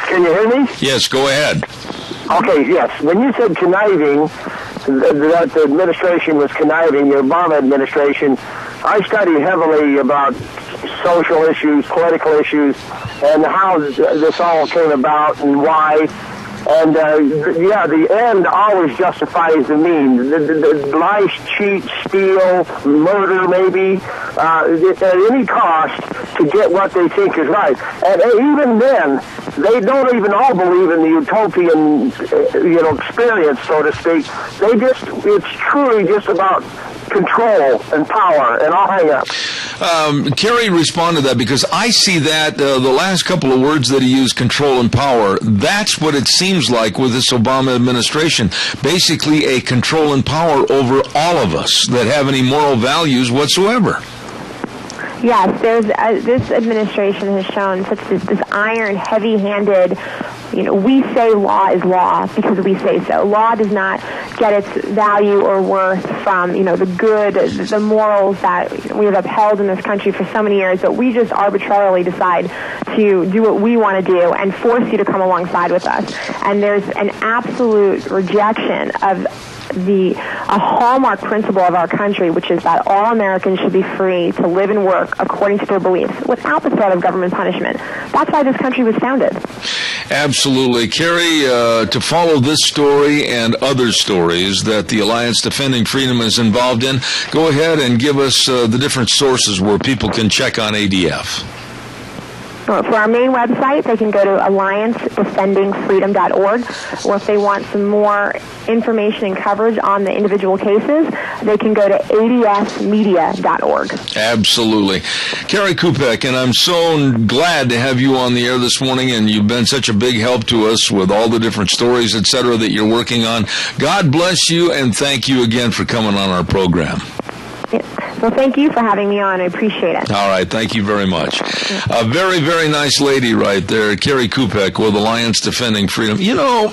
can you hear me? Yes, go ahead. Okay, yes. When you said conniving, that the administration was conniving, the Obama administration, I study heavily about social issues, political issues, and how this all came about and why. And, the end always justifies the means. The lies, cheat, steal, murder, maybe, at any cost to get what they think is right. And even then, they don't even all believe in the utopian, experience, so to speak. It's truly just about control and power, and I'll hang up. Kerry, respond to that, because I see that the last couple of words that he used, control and power, that's what it seems like with this Obama administration. Basically a control and power over all of us that have any moral values whatsoever. Yes, this administration has shown such this iron, heavy-handed, we say law is law because we say so. Law does not get its value or worth from, the good, the morals that we have upheld in this country for so many years, but we just arbitrarily decide to do what we want to do and force you to come alongside with us. And there's an absolute rejection of a hallmark principle of our country, which is that all Americans should be free to live and work according to their beliefs without the threat of government punishment. That's why this country was founded. Absolutely. Kerry, to follow this story and other stories that the Alliance Defending Freedom is involved in, go ahead and give us the different sources where people can check on ADF. For our main website, they can go to alliancedefendingfreedom.org, or if they want some more information and coverage on the individual cases, they can go to adsmedia.org. Absolutely. Kerry Kupek, and I'm so glad to have you on the air this morning, and you've been such a big help to us with all the different stories, etc., that you're working on. God bless you, and thank you again for coming on our program. Well, thank you for having me on. I appreciate it. All right. Thank you very much. A very, very nice lady right there, Kerry Kupek with Alliance Defending Freedom. I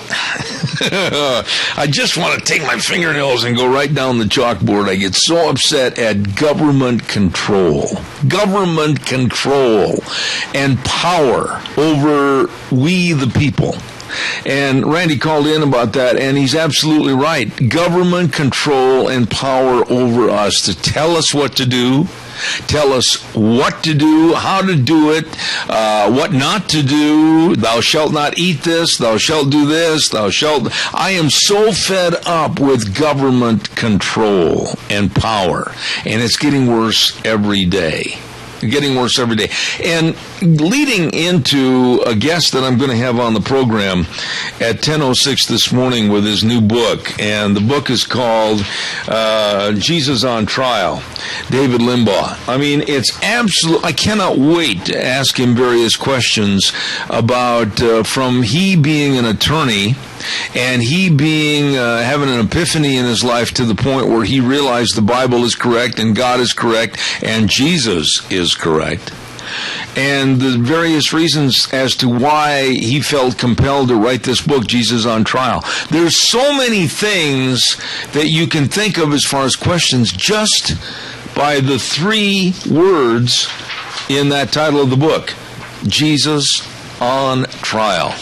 just want to take my fingernails and go right down the chalkboard. I get so upset at government control. Government control and power over we the people. And Randy called in about that, and he's absolutely right. Government control and power over us to tell us what to do, tell us what to do, how to do it, what not to do. Thou shalt not eat this, thou shalt do this, thou shalt... I am so fed up with government control and power, and it's getting worse every day. Getting worse every day. And leading into a guest that I'm going to have on the program at 10:06 this morning with his new book. And the book is called Jesus on Trial, David Limbaugh. I mean, it's absolute. I cannot wait to ask him various questions about from he being an attorney and he being having an epiphany in his life to the point where he realized the Bible is correct and God is correct and Jesus is correct, and the various reasons as to why he felt compelled to write this book, Jesus on Trial. There's so many things that you can think of as far as questions just by the 3 words in that title of the book, Jesus on Trial.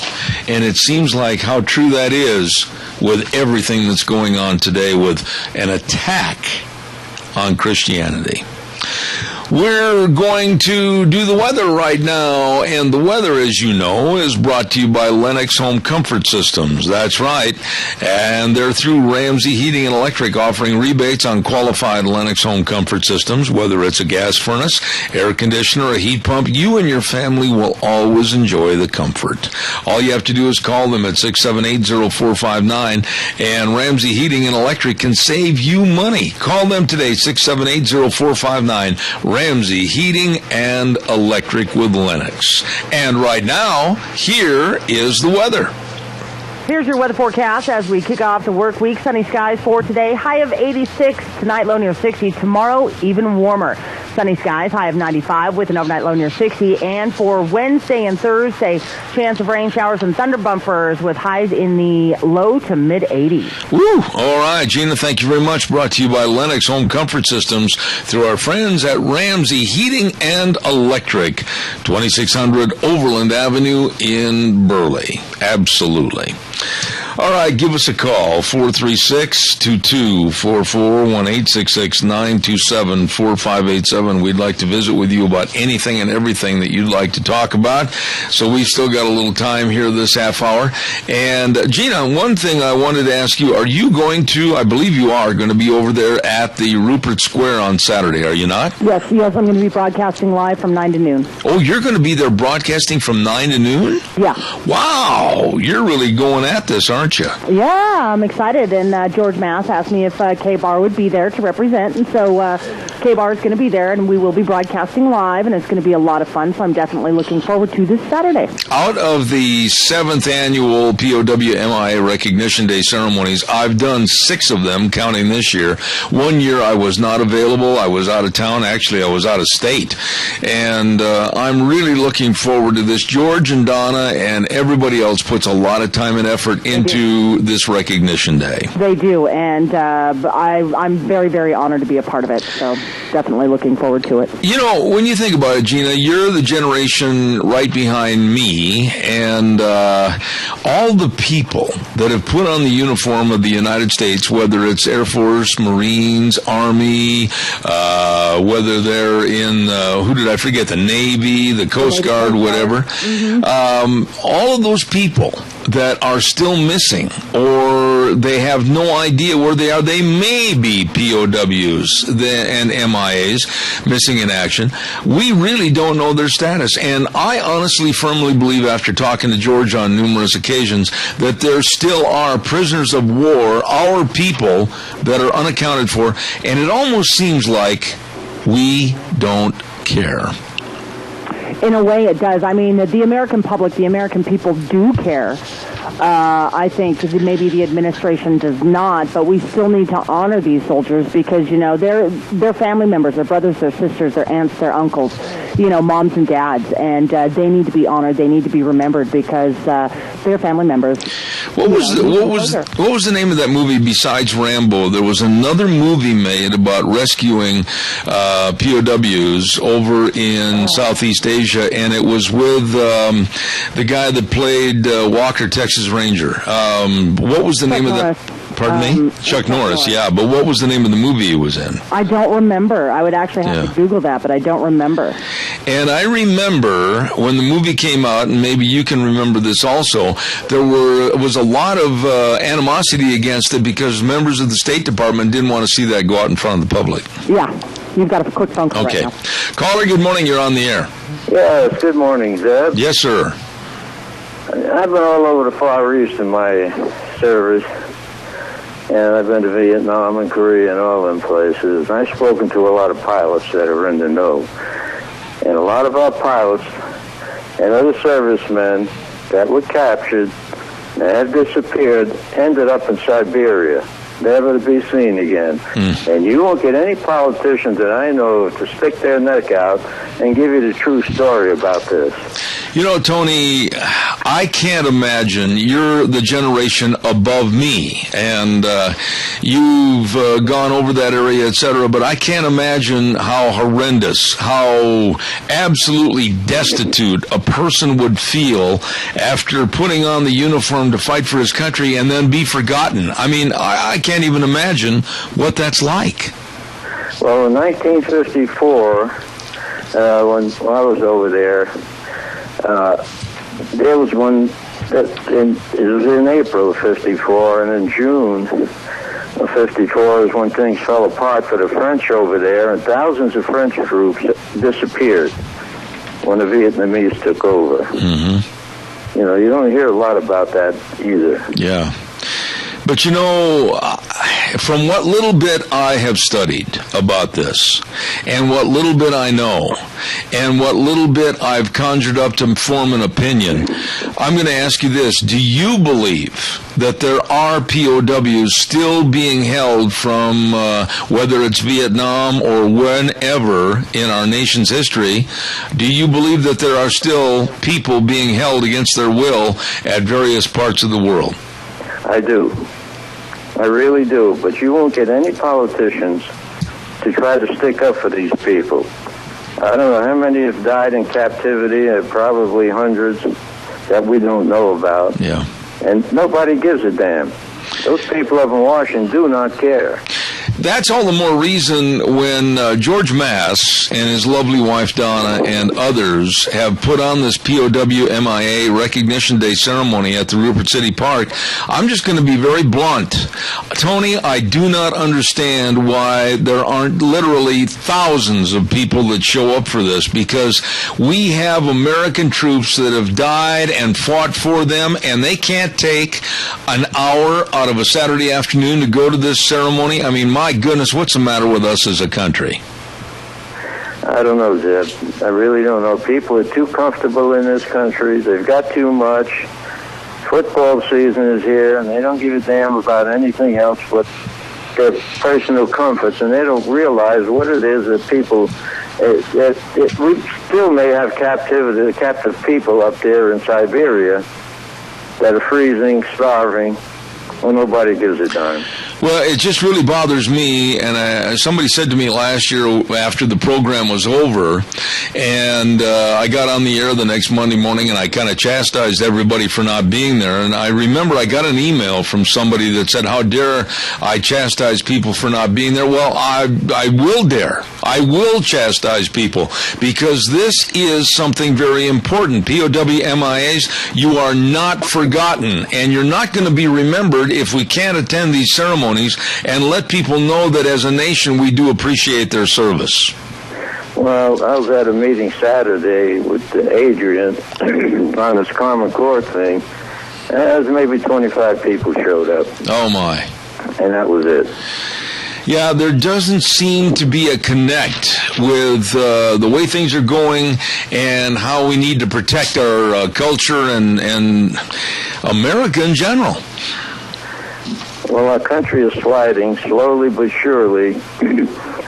And it seems like how true that is with everything that's going on today with an attack on Christianity. We're going to do the weather right now, and the weather, as you know, is brought to you by Lennox Home Comfort Systems. That's right, and they're through Ramsey Heating and Electric, offering rebates on qualified Lennox Home Comfort Systems. Whether it's a gas furnace, air conditioner, a heat pump, you and your family will always enjoy the comfort. All you have to do is call them at 678-0459, and Ramsey Heating and Electric can save you money. Call them today, 678-0459. Ramsey Heating and Electric with Lennox. And right now, here is the weather. Here's your weather forecast as we kick off the work week. Sunny skies for today. High of 86. Tonight, low near 60. Tomorrow, even warmer. Sunny skies, high of 95 with an overnight low near 60. And for Wednesday and Thursday, chance of rain showers and thunder bumpers with highs in the low to mid 80s. Woo! All right, Gina, thank you very much. Brought to you by Lennox Home Comfort Systems through our friends at Ramsey Heating and Electric, 2600 Overland Avenue in Burley. Absolutely. All right, give us a call, 436-2244, 1-866-927-4587. We'd like to visit with you about anything and everything that you'd like to talk about. So we've still got a little time here this half hour. And Gina, one thing I wanted to ask you, are you going to, I believe you are, going to be over there at the Rupert Square on Saturday, are you not? Yes, I'm going to be broadcasting live from 9 to noon. Oh, you're going to be there broadcasting from 9 to noon? Yeah. Wow, you're really going at this, aren't you? Yeah, I'm excited. And George Mass asked me if K-Bar would be there to represent. And so K-Bar is going to be there, and we will be broadcasting live, and it's going to be a lot of fun. So I'm definitely looking forward to this Saturday. Out of the 7th annual POW-MIA Recognition Day ceremonies, I've done 6 of them, counting this year. One year I was not available. I was out of town. Actually, I was out of state. And I'm really looking forward to this. George and Donna and everybody else puts a lot of time and effort into this Recognition Day. They do, and I'm very, very honored to be a part of it, so definitely looking forward to it. You know, when you think about it, Gina, you're the generation right behind me, and all the people that have put on the uniform of the United States, whether it's Air Force, Marines, Army, whether they're in, who did I forget, the Navy, the Coast Guard, whatever, all of those people that are still missing, or they have no idea where they are. They may be POWs and MIAs, missing in action. We really don't know their status. And I honestly, firmly believe, after talking to George on numerous occasions, that there still are prisoners of war, our people, that are unaccounted for. And it almost seems like we don't care. In a way, it does. I mean, the American public, the American people do care. I think maybe the administration does not, but we still need to honor these soldiers because, you know, they're family members, their brothers, their sisters, their aunts, their uncles. moms and dads, and they need to be honored. They need to be remembered because they're family members. What was the name of that movie besides Rambo? There was another movie made about rescuing POWs over in Southeast Asia, and it was with the guy that played Walker, Texas Ranger. What was the name of that? Pardon me? Chuck Norris, yeah. But what was the name of the movie he was in? I don't remember. I would actually have to Google that, but I don't remember. And I remember when the movie came out, and maybe you can remember this also, there was a lot of animosity against it because members of the State Department didn't want to see that go out in front of the public. Yeah. You've got a quick phone call right now. Caller, good morning. You're on the air. Yes, good morning, Zeb. Yes, sir. I've been all over the Far East in my service. And I've been to Vietnam and Korea and all them places. I've spoken to a lot of pilots that are in the know. And a lot of our pilots and other servicemen that were captured and have disappeared ended up in Siberia, never to be seen again. And you won't get any politician that I know of to stick their neck out and give you the true story about this. You know, Tony, I can't imagine. You're the generation above me, and you've gone over that area, etc., but I can't imagine how horrendous, how absolutely destitute a person would feel after putting on the uniform to fight for his country and then be forgotten. I mean, I can't even imagine what that's like. Well, in 1954, when I was over there, there was one it was in April of 54, and in June of 54 is when things fell apart for the French over there, and thousands of French troops disappeared when the Vietnamese took over. You know, you don't hear a lot about that either. Yeah. But, you know, from what little bit I have studied about this, and what little bit I know, and what little bit I've conjured up to form an opinion, I'm going to ask you this. Do you believe that there are POWs still being held from whether it's Vietnam or whenever in our nation's history? Do you believe that there are still people being held against their will at various parts of the world? I do. I really do. But you won't get any politicians to try to stick up for these people. I don't know how many have died in captivity, probably hundreds that we don't know about. Yeah. And nobody gives a damn. Those people up in Washington do not care. That's all the more reason when George Mass and his lovely wife Donna and others have put on this POW-MIA Recognition Day ceremony at the Rupert City Park. I'm just going to be very blunt. Tony, I do not understand why there aren't literally thousands of people that show up for this, because we have American troops that have died and fought for them, and they can't take an hour out of a Saturday afternoon to go to this ceremony. I mean, my goodness, what's the matter with us as a country? I don't know, Zeb. I really don't know. People are too comfortable in this country. They've got too much. Football season is here, and they don't give a damn about anything else but their personal comforts, and they don't realize what it is that people... we still may have captive people up there in Siberia that are freezing, starving, well, nobody gives a darn. Well, it just really bothers me, and somebody said to me last year after the program was over, and I got on the air the next Monday morning, and I kind of chastised everybody for not being there, and I remember I got an email from somebody that said, how dare I chastise people for not being there? Well, I will dare. I will chastise people, because this is something very important. POW-MIAs, you are not forgotten, and you're not going to be remembered if we can't attend these ceremonies and let people know that as a nation we do appreciate their service. Well, I was at a meeting Saturday with Adrian on this Common Core thing, and maybe 25 people showed up. Oh, my. And that was it. Yeah, there doesn't seem to be a connect with the way things are going and how we need to protect our culture and America in general. Well, our country is sliding slowly but surely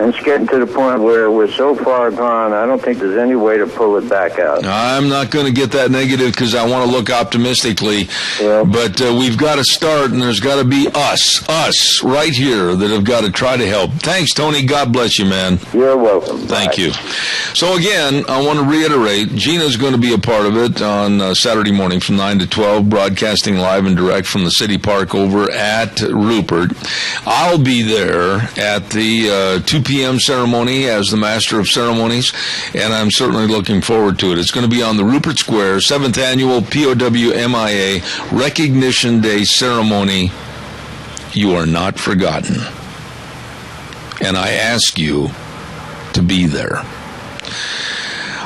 It's getting to the point where we're so far gone, I don't think there's any way to pull it back out. I'm not going to get that negative because I want to look optimistically. Yeah. But we've got to start, and there's got to be us right here that have got to try to help. Thanks, Tony. God bless you, man. You're welcome. Thank Bye. you. So again, I want to reiterate, Gina's going to be a part of it on Saturday morning from 9 to 12, broadcasting live and direct from the City Park over at Rupert. I'll be there at the 2 p.m. ceremony as the Master of Ceremonies, and I'm certainly looking forward to it. It's going to be on the Rupert Square, 7th Annual POWMIA Recognition Day Ceremony. You are not forgotten. And I ask you to be there.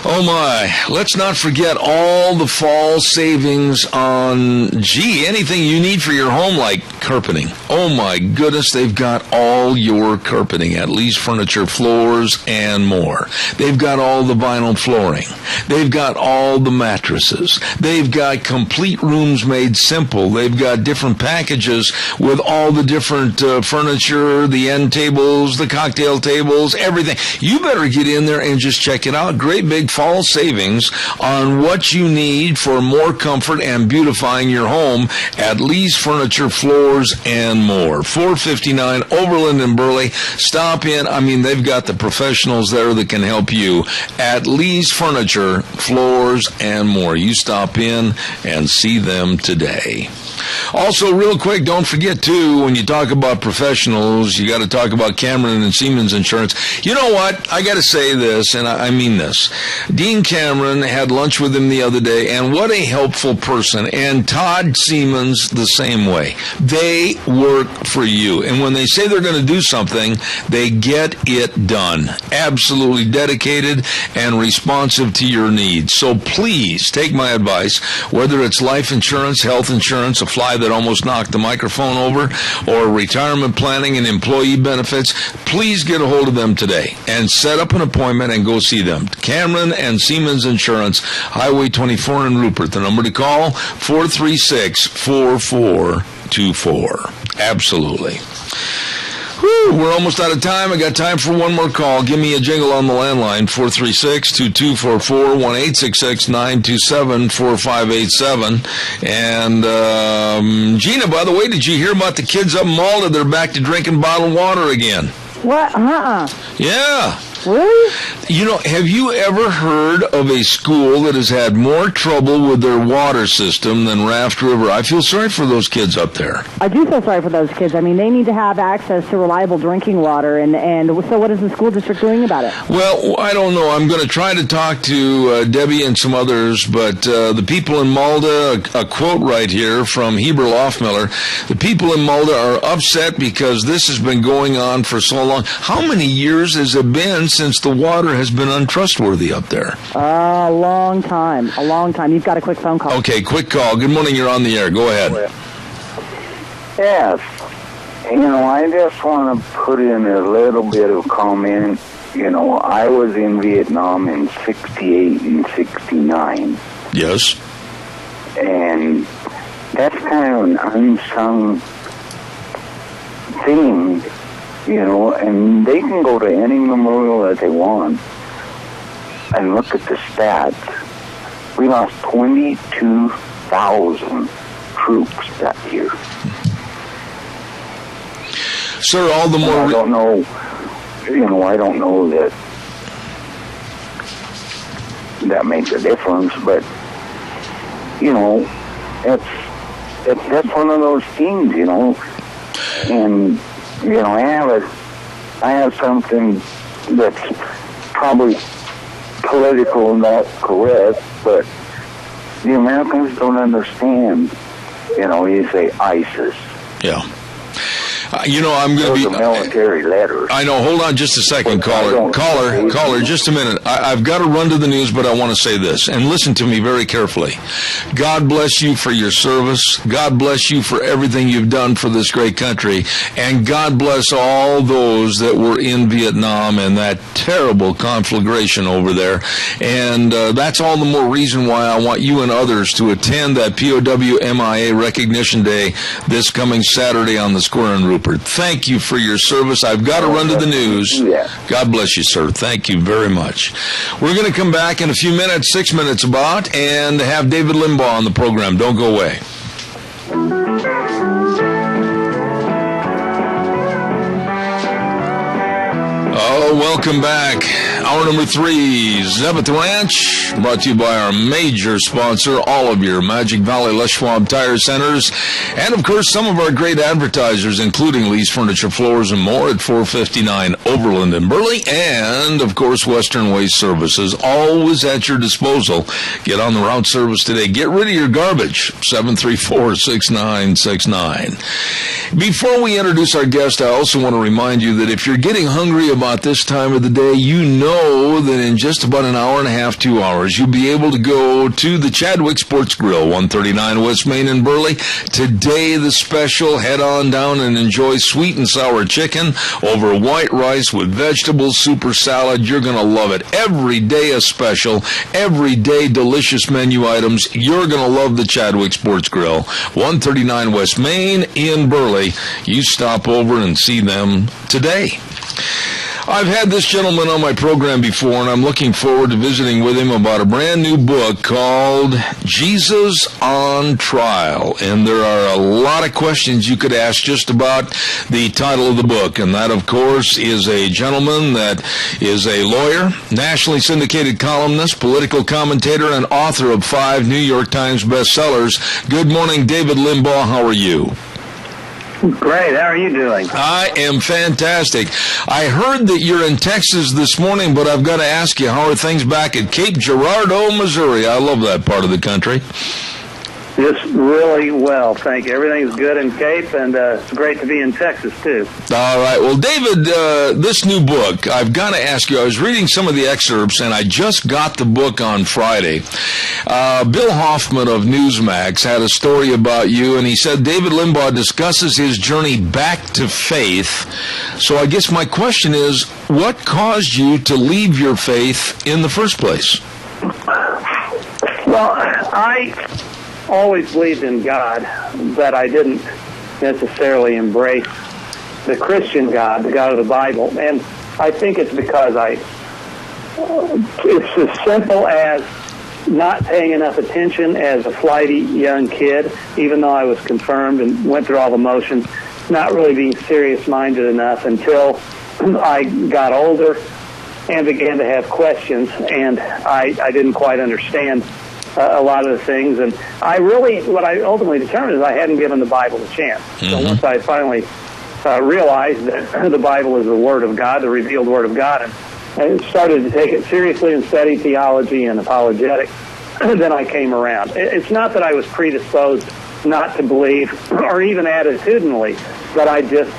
Oh my, let's not forget all the fall savings on, anything you need for your home, like carpeting. Oh my goodness, they've got all your carpeting, at least furniture, floors, and more. They've got all the vinyl flooring. They've got all the mattresses. They've got complete rooms made simple. They've got different packages with all the different furniture, the end tables, the cocktail tables, everything. You better get in there and just check it out. Great big fall savings on what you need for more comfort and beautifying your home, at Lee's Furniture, Floors, and more. 459 Overland and Burley. Stop in. I mean, they've got the professionals there that can help you at Lee's Furniture, Floors, and more. You stop in and see them today. Also, real quick, don't forget, too, when you talk about professionals, you got to talk about Cameron and Siemens Insurance. You know what? I got to say this, and I mean this. Dean Cameron had lunch with him the other day, and what a helpful person. And Todd Siemens, the same way. They work for you. And when they say they're going to do something, they get it done. Absolutely dedicated and responsive to your needs. So please take my advice, whether it's life insurance, health insurance, a fly that almost knocked the microphone over, or retirement planning and employee benefits, please get a hold of them today and set up an appointment and go see them. Cameron and Siemens Insurance, Highway 24 in Rupert. The number to call, 436-4424. Absolutely. Whew, we're almost out of time. I got time for one more call. Give me a jingle on the landline, 436-2244, 1-866-927-4587. And, Gina, by the way, did you hear about the kids up in Malta? They're back to drinking bottled water again. What? Yeah. Really? You know, have you ever heard of a school that has had more trouble with their water system than Raft River? I feel sorry for those kids up there. I do feel sorry for those kids. I mean, they need to have access to reliable drinking water, and so what is the school district doing about it? Well, I don't know. I'm going to try to talk to Debbie and some others, but the people in Malta, a quote right here from Heber Loftmiller, the people in Malta are upset because this has been going on for so long. How many years has it been since the water has been untrustworthy up there? A long time. You've got a quick phone call. Okay, quick call. Good morning. You're on the air. Go ahead. Yes. You know, I just want to put in a little bit of comment. You know, I was in Vietnam in 68 and 69. Yes. And that's kind of an unsung thing, you know, and they can go to any memorial that they want and look at the stats. We lost 22,000 troops that year. Sir, all the more... I don't know that makes a difference, but, you know, that's one of those things, you know, and, you know, I have something that's probably political, not correct, but the Americans don't understand. You know, you say ISIS. Yeah. You know, I'm going to be... Those are military letters. I know. Hold on just a second, caller, just a minute. I've got to run to the news, but I want to say this, and listen to me very carefully. God bless you for your service. God bless you for everything you've done for this great country. And God bless all those that were in Vietnam and that terrible conflagration over there. And that's all the more reason why I want you and others to attend that POWMIA Recognition Day this coming Saturday on the Square in Rupert. Trooper. Thank you for your service. I've got to run to the news. Yeah. God bless you, sir. Thank you very much. We're going to come back in a few minutes, 6 minutes about, and have David Limbaugh on the program. Don't go away. Oh, welcome back. Hour number 3, Zebeth Ranch, brought to you by our major sponsor, all of your Magic Valley Les Schwab Tire Centers, and of course some of our great advertisers, including Lee's Furniture, Floors, and more at 459 Overland in Burley, and of course Western Waste Services, always at your disposal. Get on the route service today. Get rid of your garbage, 734-6969. Before we introduce our guest, I also want to remind you that if you're getting hungry about this time of the day, you know that in just about an hour and a half, 2 hours, you'll be able to go to the Chadwick Sports Grill, 139 West Main in Burley. Today, the special, head on down and enjoy sweet and sour chicken over white rice with vegetables, super salad. You're going to love it. Every day a special, every day delicious menu items. You're going to love the Chadwick Sports Grill, 139 West Main in Burley. You stop over and see them today. I've had this gentleman on my program before, and I'm looking forward to visiting with him about a brand new book called Jesus on Trial. And there are a lot of questions you could ask just about the title of the book. And that, of course, is a gentleman that is a lawyer, nationally syndicated columnist, political commentator, and author of 5 New York Times bestsellers. Good morning, David Limbaugh. How are you? Great. How are you doing? I am fantastic. I heard that you're in Texas this morning, but I've got to ask you, how are things back at Cape Girardeau, Missouri? I love that part of the country. Just really well, thank you. Everything's good in Cape, and it's great to be in Texas, too. All right. Well, David, this new book, I've got to ask you, I was reading some of the excerpts, and I just got the book on Friday. Bill Hoffman of Newsmax had a story about you, and he said David Limbaugh discusses his journey back to faith. So I guess my question is, what caused you to leave your faith in the first place? Well, I always believed in God, but I didn't necessarily embrace the Christian God, the God of the Bible. And I think it's because it's as simple as not paying enough attention as a flighty young kid, even though I was confirmed and went through all the motions, not really being serious-minded enough until I got older and began to have questions, and I didn't quite understand a lot of the things. And what I ultimately determined is I hadn't given the Bible a chance. Mm-hmm. So once I finally realized that the Bible is the Word of God, the revealed Word of God, and I started to take it seriously and study theology and apologetics, then I came around. It's not that I was predisposed not to believe, or even attitudinally, but I just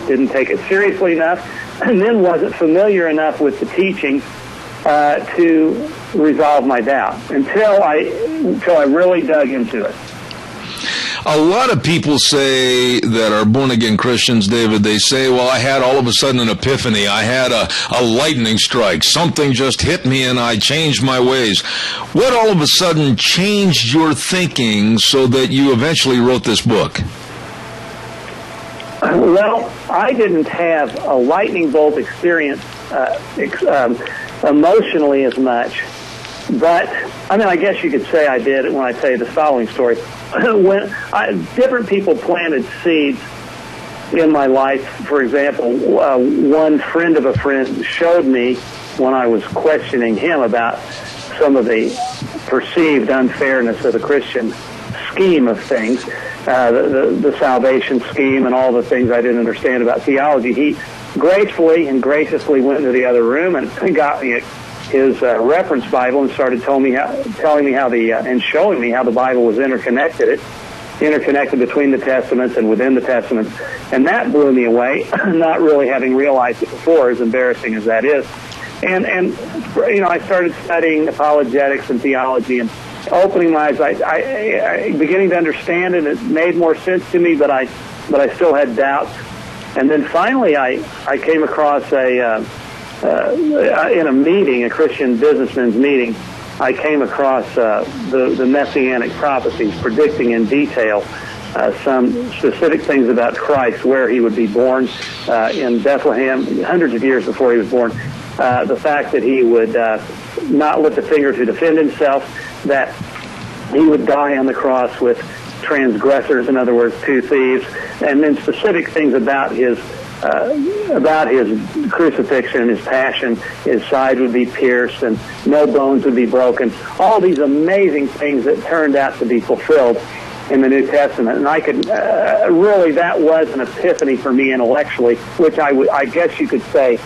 didn't take it seriously enough, and then wasn't familiar enough with the teaching to resolve my doubt until I really dug into it. A lot of people say that are born-again Christians, David, they say, well, I had all of a sudden an epiphany. I had a lightning strike. Something just hit me and I changed my ways. What all of a sudden changed your thinking so that you eventually wrote this book? Well, I didn't have a lightning bolt experience emotionally as much, but I guess you could say I did when I tell you the following story. When different people planted seeds in my life, for example, one friend of a friend showed me when I was questioning him about some of the perceived unfairness of the Christian scheme of things, the salvation scheme and all the things I didn't understand about theology. He gracefully and graciously went into the other room and got me his reference Bible and started telling me how and showing me how the Bible was interconnected between the Testaments and within the Testaments, and that blew me away. Not really having realized it before, as embarrassing as that is, and I started studying apologetics and theology and opening my eyes. I beginning to understand it. It made more sense to me, but I still had doubts. And then finally, I came across in a meeting, a Christian businessman's meeting, I came across the Messianic prophecies predicting in detail some specific things about Christ, where he would be born in Bethlehem, hundreds of years before he was born. The fact that he would not lift a finger to defend himself, that he would die on the cross with transgressors, in other words, 2 thieves, and then specific things about his crucifixion, his passion. His side would be pierced and no bones would be broken. All these amazing things that turned out to be fulfilled in the New Testament. And I could really, that was an epiphany for me intellectually, which I guess you could say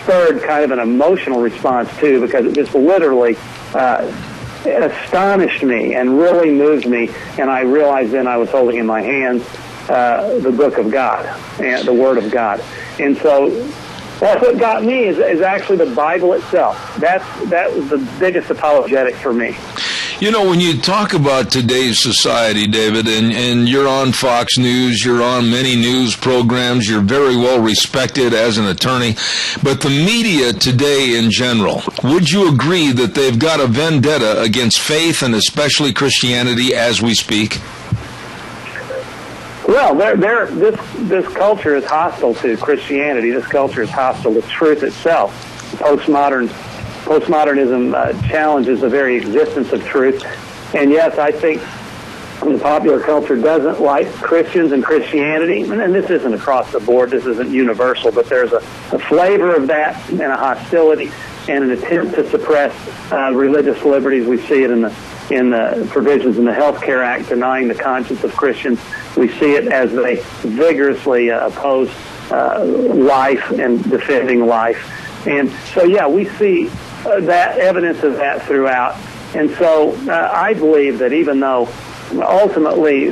spurred kind of an emotional response too, because it just literally it astonished me and really moved me. And I realized then I was holding in my hands the book of God, and the Word of God. And so that's what got me is actually the Bible itself. That was the biggest apologetic for me. You know, when you talk about today's society, David, and you're on Fox News, you're on many news programs, you're very well respected as an attorney, but the media today in general, would you agree that they've got a vendetta against faith and especially Christianity as we speak? Well, this culture is hostile to Christianity. This culture is hostile to truth itself. Postmodernism challenges the very existence of truth. And yes, I think the popular culture doesn't like Christians and Christianity. And this isn't across the board. This isn't universal. But there's a flavor of that and a hostility and an attempt to suppress religious liberties. We see it in the provisions in the Health Care Act denying the conscience of Christians. We see it as they vigorously oppose life and defending life. And so, yeah, we see that evidence of that throughout. And so I believe that even though ultimately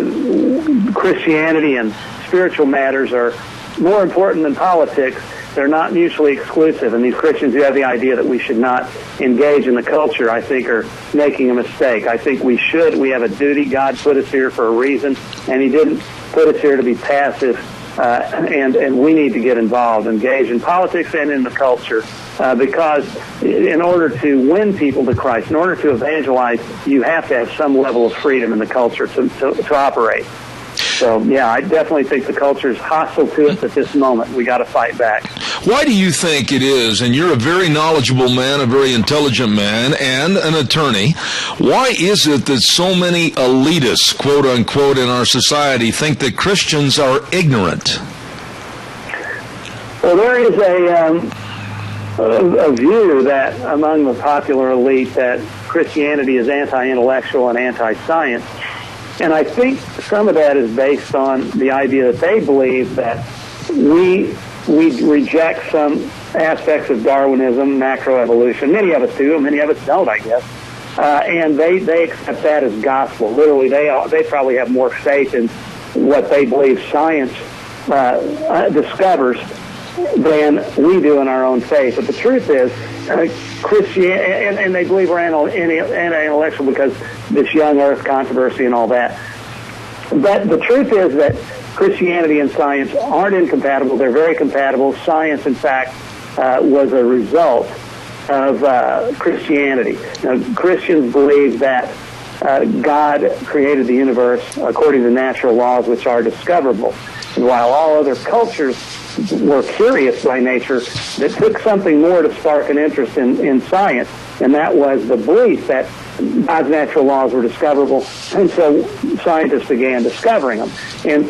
Christianity and spiritual matters are more important than politics, they're not mutually exclusive. And these Christians who have the idea that we should not engage in the culture, I think, are making a mistake. I think we should. We have a duty. God put us here for a reason, and he didn't put us here to be passive. And we need to get involved, engage in politics and in the culture, because in order to win people to Christ, in order to evangelize, you have to have some level of freedom in the culture to operate. So, yeah, I definitely think the culture is hostile to us at this moment. We got to fight back. Why do you think it is, and you're a very knowledgeable man, a very intelligent man, and an attorney, why is it that so many elitists, quote unquote, in our society think that Christians are ignorant? Well, there is a view that among the popular elite that Christianity is anti-intellectual and anti-science. And I think some of that is based on the idea that they believe that we reject some aspects of Darwinism, macroevolution. Many of us do, many of us don't, I guess. And they accept that as gospel. Literally, they probably have more faith in what they believe science discovers than we do in our own faith. But the truth is, Christianity, and they believe we're anti-intellectual because this young earth controversy and all that. But the truth is that Christianity and science aren't incompatible. They're very compatible. Science, in fact, was a result of Christianity. Now, Christians believe that God created the universe according to natural laws which are discoverable. And while all other cultures were curious by nature, that took something more to spark an interest in science, and that was the belief that God's natural laws were discoverable, and so scientists began discovering them. And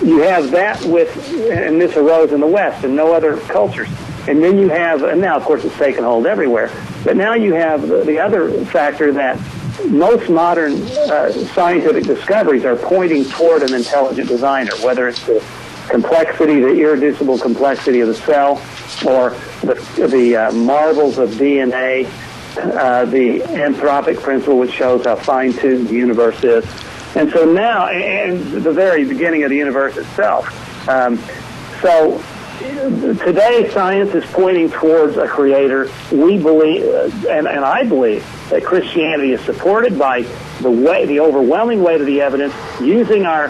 you have that and this arose in the West and no other cultures. And then you have, and now of course it's taken hold everywhere, but now you have the other factor that most modern scientific discoveries are pointing toward an intelligent designer, whether it's the complexity, the irreducible complexity of the cell, or the marvels of DNA, the anthropic principle, which shows how fine-tuned the universe is. And so now, and the very beginning of the universe itself. So today, science is pointing towards a creator. We believe, and I believe, that Christianity is supported by the overwhelming weight of the evidence, using our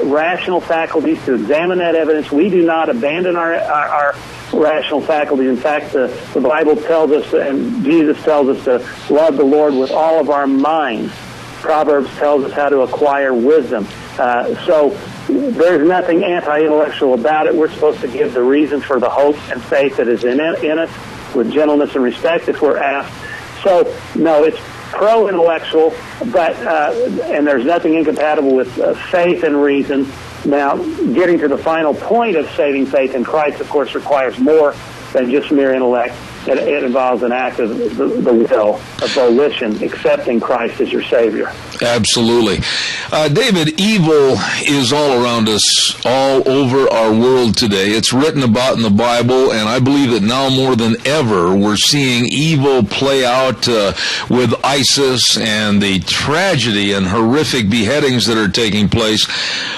rational faculties to examine that evidence. We do not abandon our rational faculties. In fact, the Bible tells us, and Jesus tells us, to love the Lord with all of our minds. Proverbs tells us how to acquire wisdom. So there's nothing anti-intellectual about it. We're supposed to give the reason for the hope and faith that is in it with gentleness and respect if we're asked. So, no, it's pro-intellectual, but and there's nothing incompatible with faith and reason. Now, getting to the final point of saving faith in Christ, of course, requires more than just mere intellect. It involves an act of the will, a volition, accepting Christ as your Savior. Absolutely. David, evil is all around us, all over our world today. It's written about in the Bible, and I believe that now more than ever, we're seeing evil play out with ISIS and the tragedy and horrific beheadings that are taking place.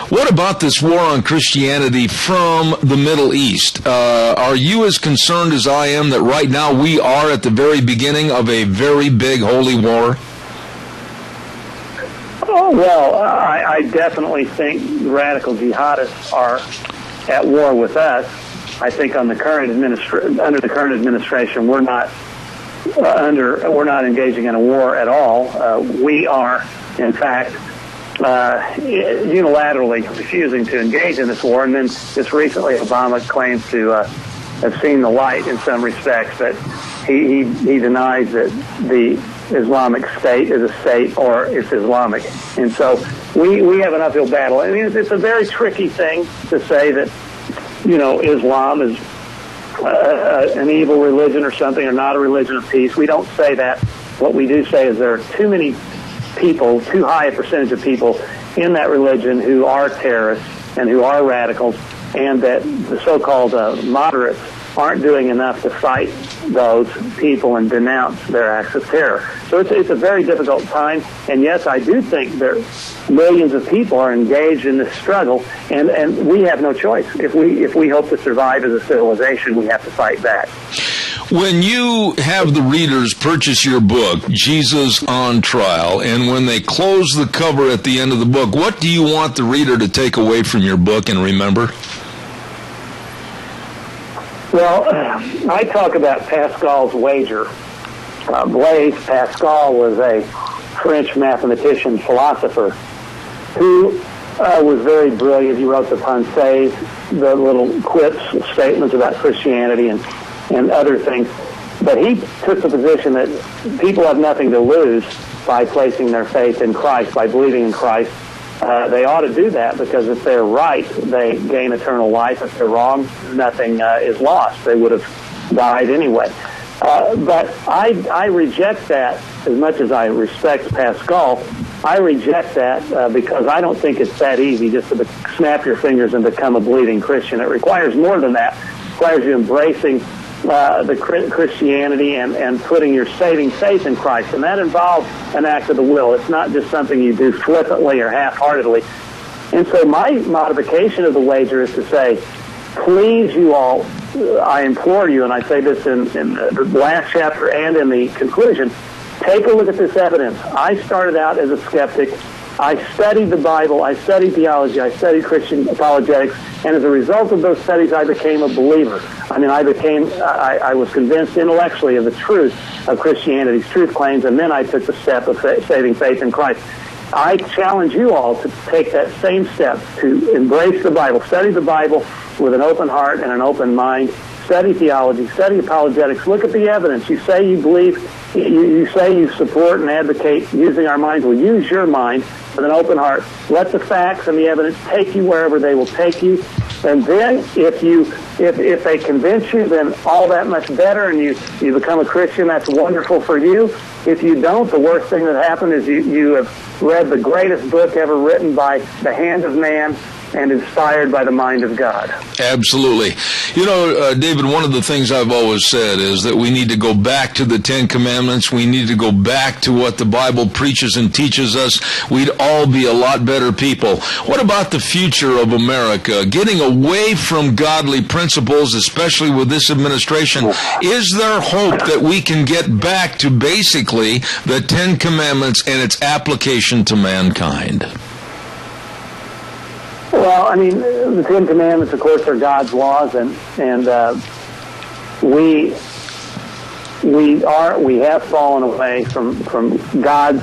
What about this war on Christianity from the Middle East? Are you as concerned as I am that right now we are at the very beginning of a very big holy war? Oh, well, I definitely think radical jihadists are at war with us. I think on the current under the current administration, we're not engaging in a war at all. We are, in fact, unilaterally refusing to engage in this war. And then just recently, Obama claims to have seen the light in some respects, that he denies that the Islamic State is a state or it's Islamic. And so we have an uphill battle. I mean, it's a very tricky thing to say that, Islam is an evil religion or something, or not a religion of peace. We don't say that. What we do say is there are too many people, too high a percentage of people in that religion who are terrorists and who are radicals, and that the so-called moderates aren't doing enough to fight those people and denounce their acts of terror. So it's a very difficult time, and yes, I do think there millions of people are engaged in this struggle, and we have no choice. If we hope to survive as a civilization, we have to fight back. When you have the readers purchase your book, Jesus on Trial, and when they close the cover at the end of the book, what do you want the reader to take away from your book and remember? Well, I talk about Pascal's wager. Blaise Pascal was a French mathematician, philosopher, who was very brilliant. He wrote the Pensées, the little quips, statements about Christianity and other things. But he took the position that people have nothing to lose by placing their faith in Christ, by believing in Christ. They ought to do that, because if they're right, they gain eternal life. If they're wrong, nothing is lost. They would have died anyway. But I reject that. As much as I respect Pascal, I reject that because I don't think it's that easy just to snap your fingers and become a believing Christian. It requires more than that. It requires you embracing the Christianity and putting your saving faith in Christ. And that involves an act of the will. It's not just something you do flippantly or half-heartedly. And so my modification of the wager is to say, please, you all, I implore you, and I say this in the last chapter and in the conclusion, take a look at this evidence. I started out as a skeptic. I studied the Bible, I studied theology, I studied Christian apologetics, and as a result of those studies, I became a believer. I mean, I was convinced intellectually of the truth of Christianity's truth claims, and then I took the step of saving faith in Christ. I challenge you all to take that same step, to embrace the Bible, study the Bible with an open heart and an open mind, study theology, study apologetics, look at the evidence. You say you believe, you say you support and advocate using our minds. Well, use your mind with an open heart. Let the facts and the evidence take you wherever they will take you. And then if they convince you, then all that much better, and you become a Christian. That's wonderful for you. If you don't, the worst thing that happened is you have read the greatest book ever written by the hand of man and inspired by the mind of God. Absolutely. You know, David, one of the things I've always said is that we need to go back to the Ten Commandments. We need to go back to what the Bible preaches and teaches us. We'd all be a lot better people. What about the future of America? Getting away from godly principles, especially with this administration, is there hope that we can get back to basically the Ten Commandments and its application to mankind? Well, I mean, the Ten Commandments, of course, are God's laws, and we have fallen away from God's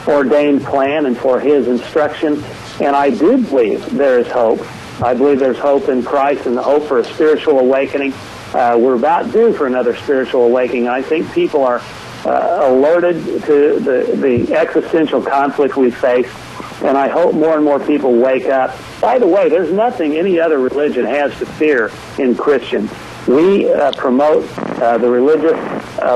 ordained plan and for His instruction. And I do believe there is hope. I believe there's hope in Christ and the hope for a spiritual awakening. We're about due for another spiritual awakening. I think people are alerted to the existential conflict we face, and I hope more and more people wake up. By the way, there's nothing any other religion has to fear in Christians. We promote the religious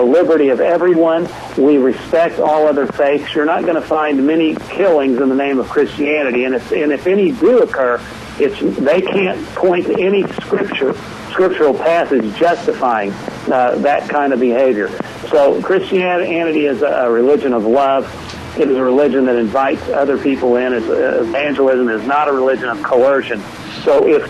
liberty of everyone. We respect all other faiths. You're not going to find many killings in the name of Christianity, and if any do occur, they can't point to any scriptural passage justifying that kind of behavior. So Christianity is a religion of love. It is a religion that invites other people in. Evangelism is not a religion of coercion. So if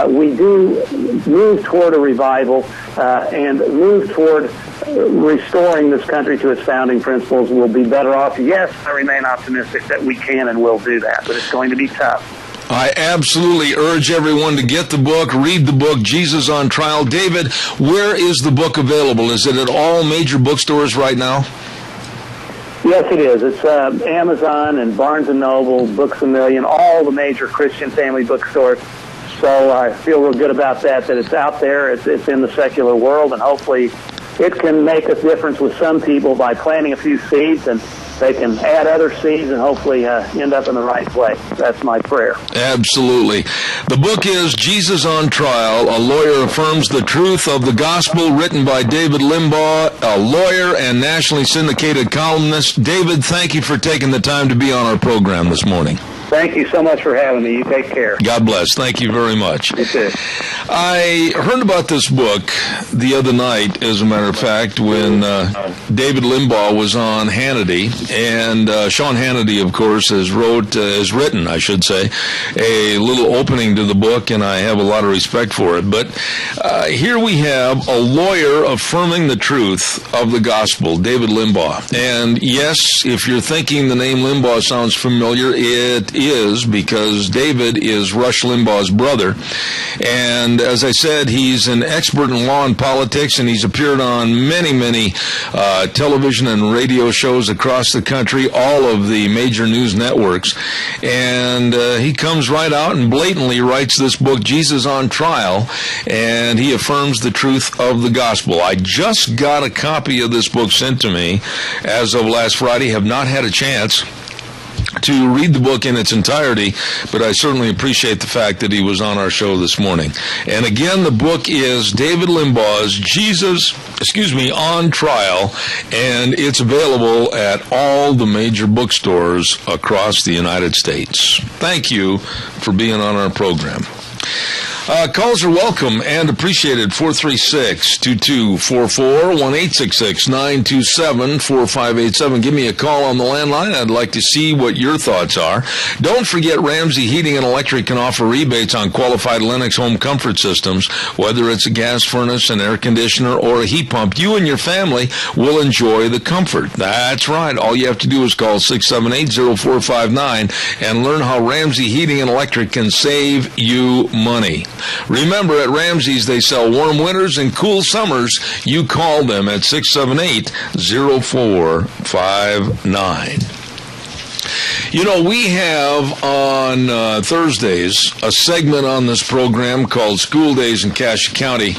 we do move toward a revival and move toward restoring this country to its founding principles, we'll be better off. Yes, I remain optimistic that we can and will do that, but it's going to be tough. I absolutely urge everyone to get the book, read the book, Jesus on Trial. David, where is the book available? Is it at all major bookstores right now? Yes, it is. It's Amazon and Barnes & Noble, Books A Million, all the major Christian family bookstores. So I feel real good about that it's out there. It's in the secular world, and hopefully it can make a difference with some people by planting a few seeds, and they can add other seeds and hopefully end up in the right place. That's my prayer. Absolutely. The book is Jesus on Trial. A Lawyer Affirms the Truth of the Gospel, written by David Limbaugh, a lawyer and nationally syndicated columnist. David, thank you for taking the time to be on our program this morning. Thank you so much for having me. You take care. God bless. Thank you very much. You too. I heard about this book the other night, as a matter of fact, when David Limbaugh was on Hannity, and Sean Hannity, of course, has written, I should say, a little opening to the book, and I have a lot of respect for it. But here we have a lawyer affirming the truth of the gospel, David Limbaugh. And yes, if you're thinking the name Limbaugh sounds familiar, it is, because David is Rush Limbaugh's brother. And as I said, he's an expert in law and politics, and he's appeared on many television and radio shows across the country, all of the major news networks. And he comes right out and blatantly writes this book, Jesus on Trial, and he affirms the truth of the gospel. I just got a copy of this book sent to me as of last Friday. Have not had a chance to read the book in its entirety, but I certainly appreciate the fact that he was on our show this morning. And again, the book is David Limbaugh's Jesus on Trial, and it's available at all the major bookstores across the United States. Thank you for being on our program. Calls are welcome and appreciated. 436-2244, 1-866-927-4587. Give me a call on the landline. I'd like to see what your thoughts are. Don't forget, Ramsey Heating and Electric can offer rebates on qualified Lennox home comfort systems. Whether it's a gas furnace, an air conditioner, or a heat pump, you and your family will enjoy the comfort. That's right. All you have to do is call 678-0459 and learn how Ramsey Heating and Electric can save you money. Remember, at Ramsey's, they sell warm winters and cool summers. You call them at 678-0459. You know, we have on Thursdays a segment on this program called School Days in Cache County,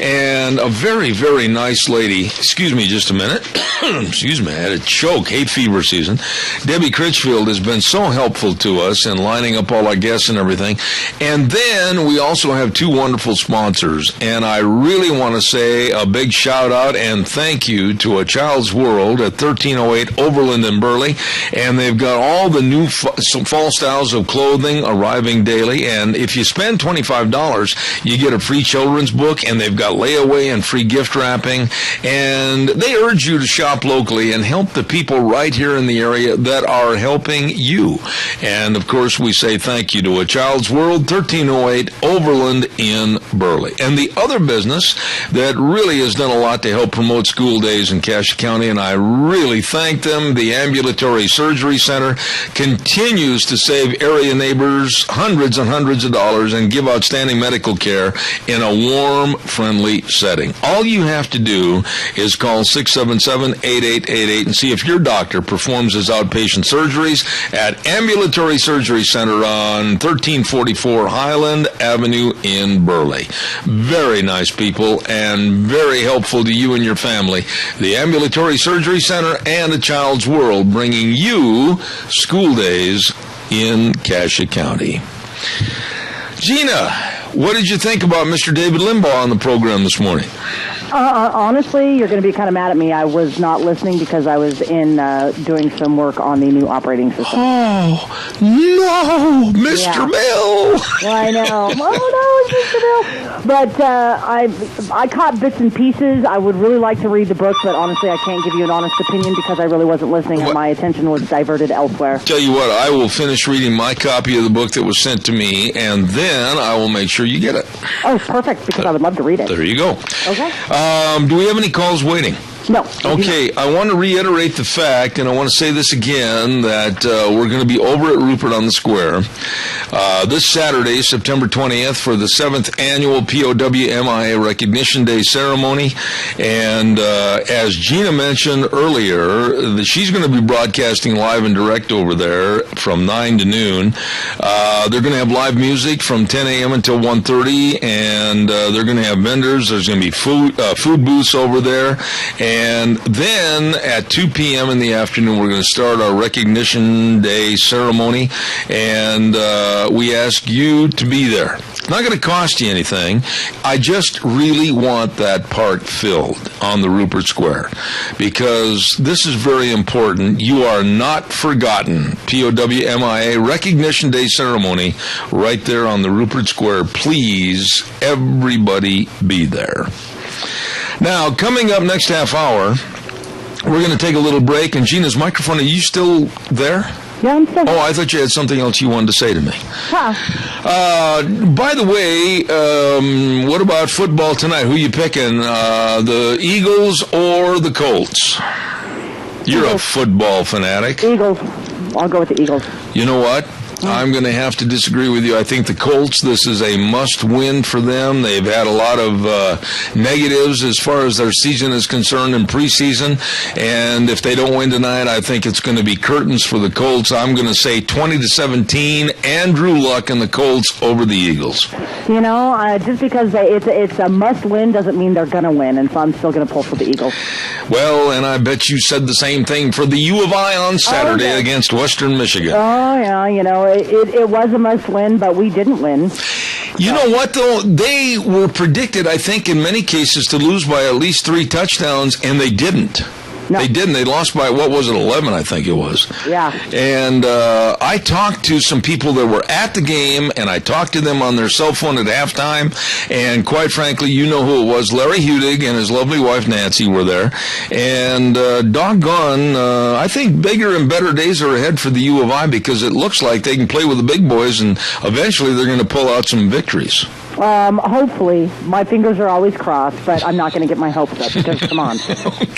and a very, very nice lady, excuse me just a minute, excuse me, I had a choke, hay fever season. Debbie Critchfield has been so helpful to us in lining up all our guests and everything. And then we also have two wonderful sponsors, and I really want to say a big shout out and thank you to A Child's World at 1308 Overland in Burley, and they've got all the new fall styles of clothing arriving daily, and if you spend $25, you get a free children's book, and they've got layaway and free gift wrapping, and they urge you to shop locally and help the people right here in the area that are helping you. And of course, we say thank you to A Child's World, 1308 Overland in Burley. And the other business that really has done a lot to help promote school days in Cache County, and I really thank them, the Ambulatory Surgery Center. continues to save area neighbors hundreds and hundreds of dollars and give outstanding medical care in a warm, friendly setting. All you have to do is call 677-8888 and see if your doctor performs his outpatient surgeries at Ambulatory Surgery Center on 1344 Highland Avenue in Burley. Very nice people and very helpful to you and your family. The Ambulatory Surgery Center and A Child's World, bringing you school days in Cassia County. Gina, what did you think about Mr. David Limbaugh on the program this morning? Honestly, you're going to be kind of mad at me. I was not listening because I was in doing some work on the new operating system. Oh, no, Mr. Bill. Well, I know. Oh, no, Mr. Bill. But I caught bits and pieces. I would really like to read the book, but honestly, I can't give you an honest opinion because I really wasn't listening and my attention was diverted elsewhere. Tell you what, I will finish reading my copy of the book that was sent to me, and then I will make sure you get it. Oh, perfect, because I would love to read it. There you go. Okay. Do we have any calls waiting? No. Okay, I want to reiterate the fact, and I want to say this again, that we're going to be over at Rupert on the Square this Saturday, September 20th, for the 7th Annual POW-MIA Recognition Day Ceremony. And as Gina mentioned earlier, she's going to be broadcasting live and direct over there from 9 to noon. They're going to have live music from 10 a.m. until 1:30, and they're going to have vendors. There's going to be food booths over there. And then at 2 p.m. in the afternoon, we're going to start our Recognition Day ceremony, and we ask you to be there. It's not going to cost you anything. I just really want that park filled on the Rupert Square because this is very important. You are not forgotten. POW-MIA Recognition Day ceremony right there on the Rupert Square. Please, everybody be there. Now, coming up next half hour, we're going to take a little break. And Gina's microphone, are you still there? Yeah, I'm still. Oh, I thought you had something else you wanted to say to me. Huh. By the way, what about football tonight? Who you picking, the Eagles or the Colts? You're a football fanatic. Eagles. I'll go with the Eagles. You know what? I'm going to have to disagree with you. I think the Colts, this is a must-win for them. They've had a lot of negatives as far as their season is concerned in preseason, and if they don't win tonight, I think it's going to be curtains for the Colts. I'm going to say 20-17, Andrew Luck and the Colts over the Eagles. You know, just because it's a must-win doesn't mean they're going to win, and so I'm still going to pull for the Eagles. Well, and I bet you said the same thing for the U of I on Saturday against Western Michigan. Oh, yeah, you know, it was a must-win, but we didn't win. You know what, though? They were predicted, I think, in many cases to lose by at least 3 touchdowns, and they didn't. No. They didn't. They lost by, 11, I think it was. Yeah. And I talked to some people that were at the game, and I talked to them on their cell phone at halftime, and quite frankly, you know who it was. Larry Hudig and his lovely wife, Nancy, were there. And doggone, I think bigger and better days are ahead for the U of I because it looks like they can play with the big boys, and eventually they're going to pull out some victories. Hopefully. My fingers are always crossed, but I'm not going to get my hopes up because, come on.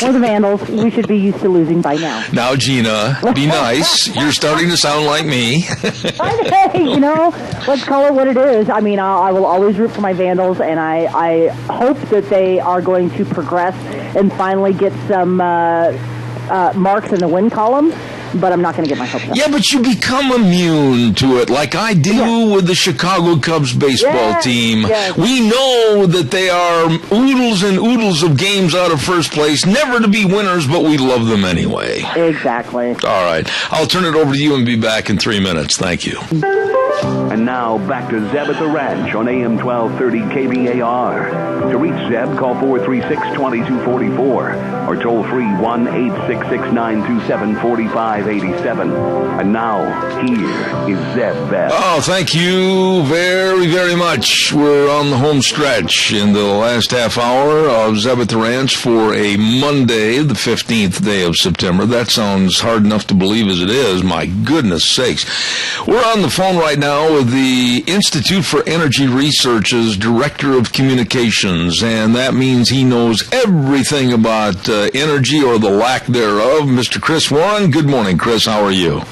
We're the Vandals. We should be used to losing by now. Now, Gina, be nice. You're starting to sound like me. Hey, you know, let's call it what it is. I mean, I will always root for my Vandals, and I hope that they are going to progress and finally get some marks in the win column. But I'm not going to get my hopes up. Yeah, but you become immune to it like I do with the Chicago Cubs baseball team. Yes. We know that they are oodles and oodles of games out of first place, never to be winners, but we love them anyway. Exactly. All right. I'll turn it over to you and be back in 3 minutes. Thank you. And now back to Zeb at the Ranch on AM 1230 KBAR. To reach Zeb, call 436-2244 or toll free 1-866-927-4587. And now, here is Zeb Bell. Oh, thank you very, very much. We're on the home stretch in the last half hour of Zeb at the Ranch for a Monday, the 15th day of September. That sounds hard enough to believe as it is. My goodness sakes. We're on the phone right now with the Institute for Energy Research's Director of Communications, and that means he knows everything about energy or the lack thereof. Mr. Chris Warren. Good morning, Chris. How are you?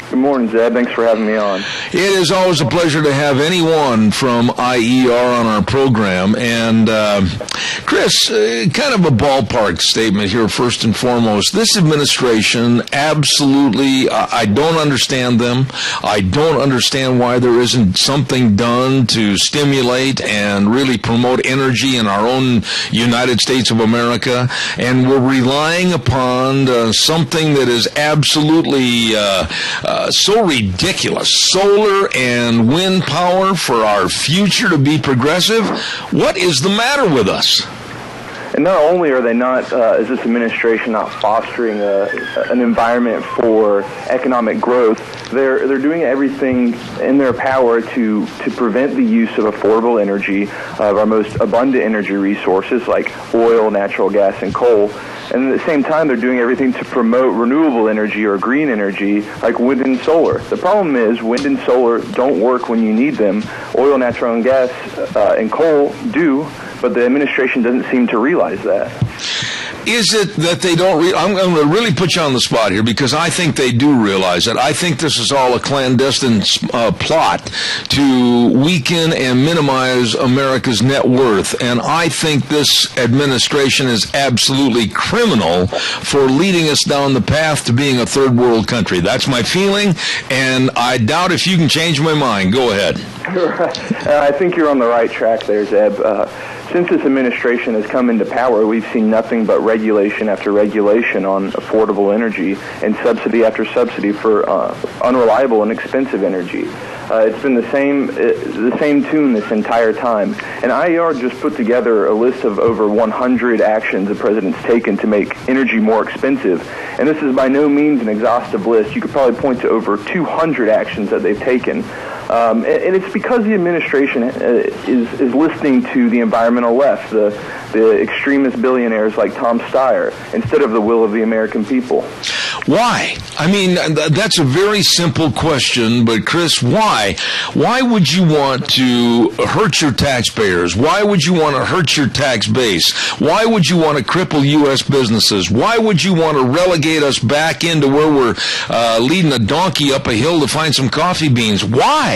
Good morning, Zeb. Thanks for having me on. It is always a pleasure to have anyone from IER on our program. And, Chris, kind of a ballpark statement here, first and foremost. This administration, absolutely, I don't understand them. I don't understand why there isn't something done to stimulate and really promote energy in our own United States of America. And we're relying upon something that is absolutely so ridiculous. Solar and wind power for our future to be progressive. What is the matter with us? And not only are they not, is this administration not fostering an environment for economic growth, they're doing everything in their power to prevent the use of affordable energy, of our most abundant energy resources like oil, natural gas, and coal. And at the same time, they're doing everything to promote renewable energy or green energy like wind and solar. The problem is wind and solar don't work when you need them. Oil, natural and gas, and coal do, but the administration doesn't seem to realize that. Is it that they don't I'm going to really put you on the spot here because I think they do realize it. I think this is all a clandestine plot to weaken and minimize America's net worth. And I think this administration is absolutely criminal for leading us down the path to being a third world country. That's my feeling, and I doubt if you can change my mind. Go ahead. I think you're on the right track there, Zeb. Since this administration has come into power, we've seen nothing but regulation after regulation on affordable energy and subsidy after subsidy for unreliable and expensive energy. It's been the same tune this entire time. And IER just put together a list of over 100 actions the president's taken to make energy more expensive. And this is by no means an exhaustive list. You could probably point to over 200 actions that they've taken. And it's because the administration is listening to the environmental left, the extremist billionaires like Tom Steyer, instead of the will of the American people. Why? I mean, that's a very simple question, but Chris, why? Why would you want to hurt your taxpayers? Why would you want to hurt your tax base? Why would you want to cripple U.S. businesses? Why would you want to relegate us back into where we're leading a donkey up a hill to find some coffee beans? Why?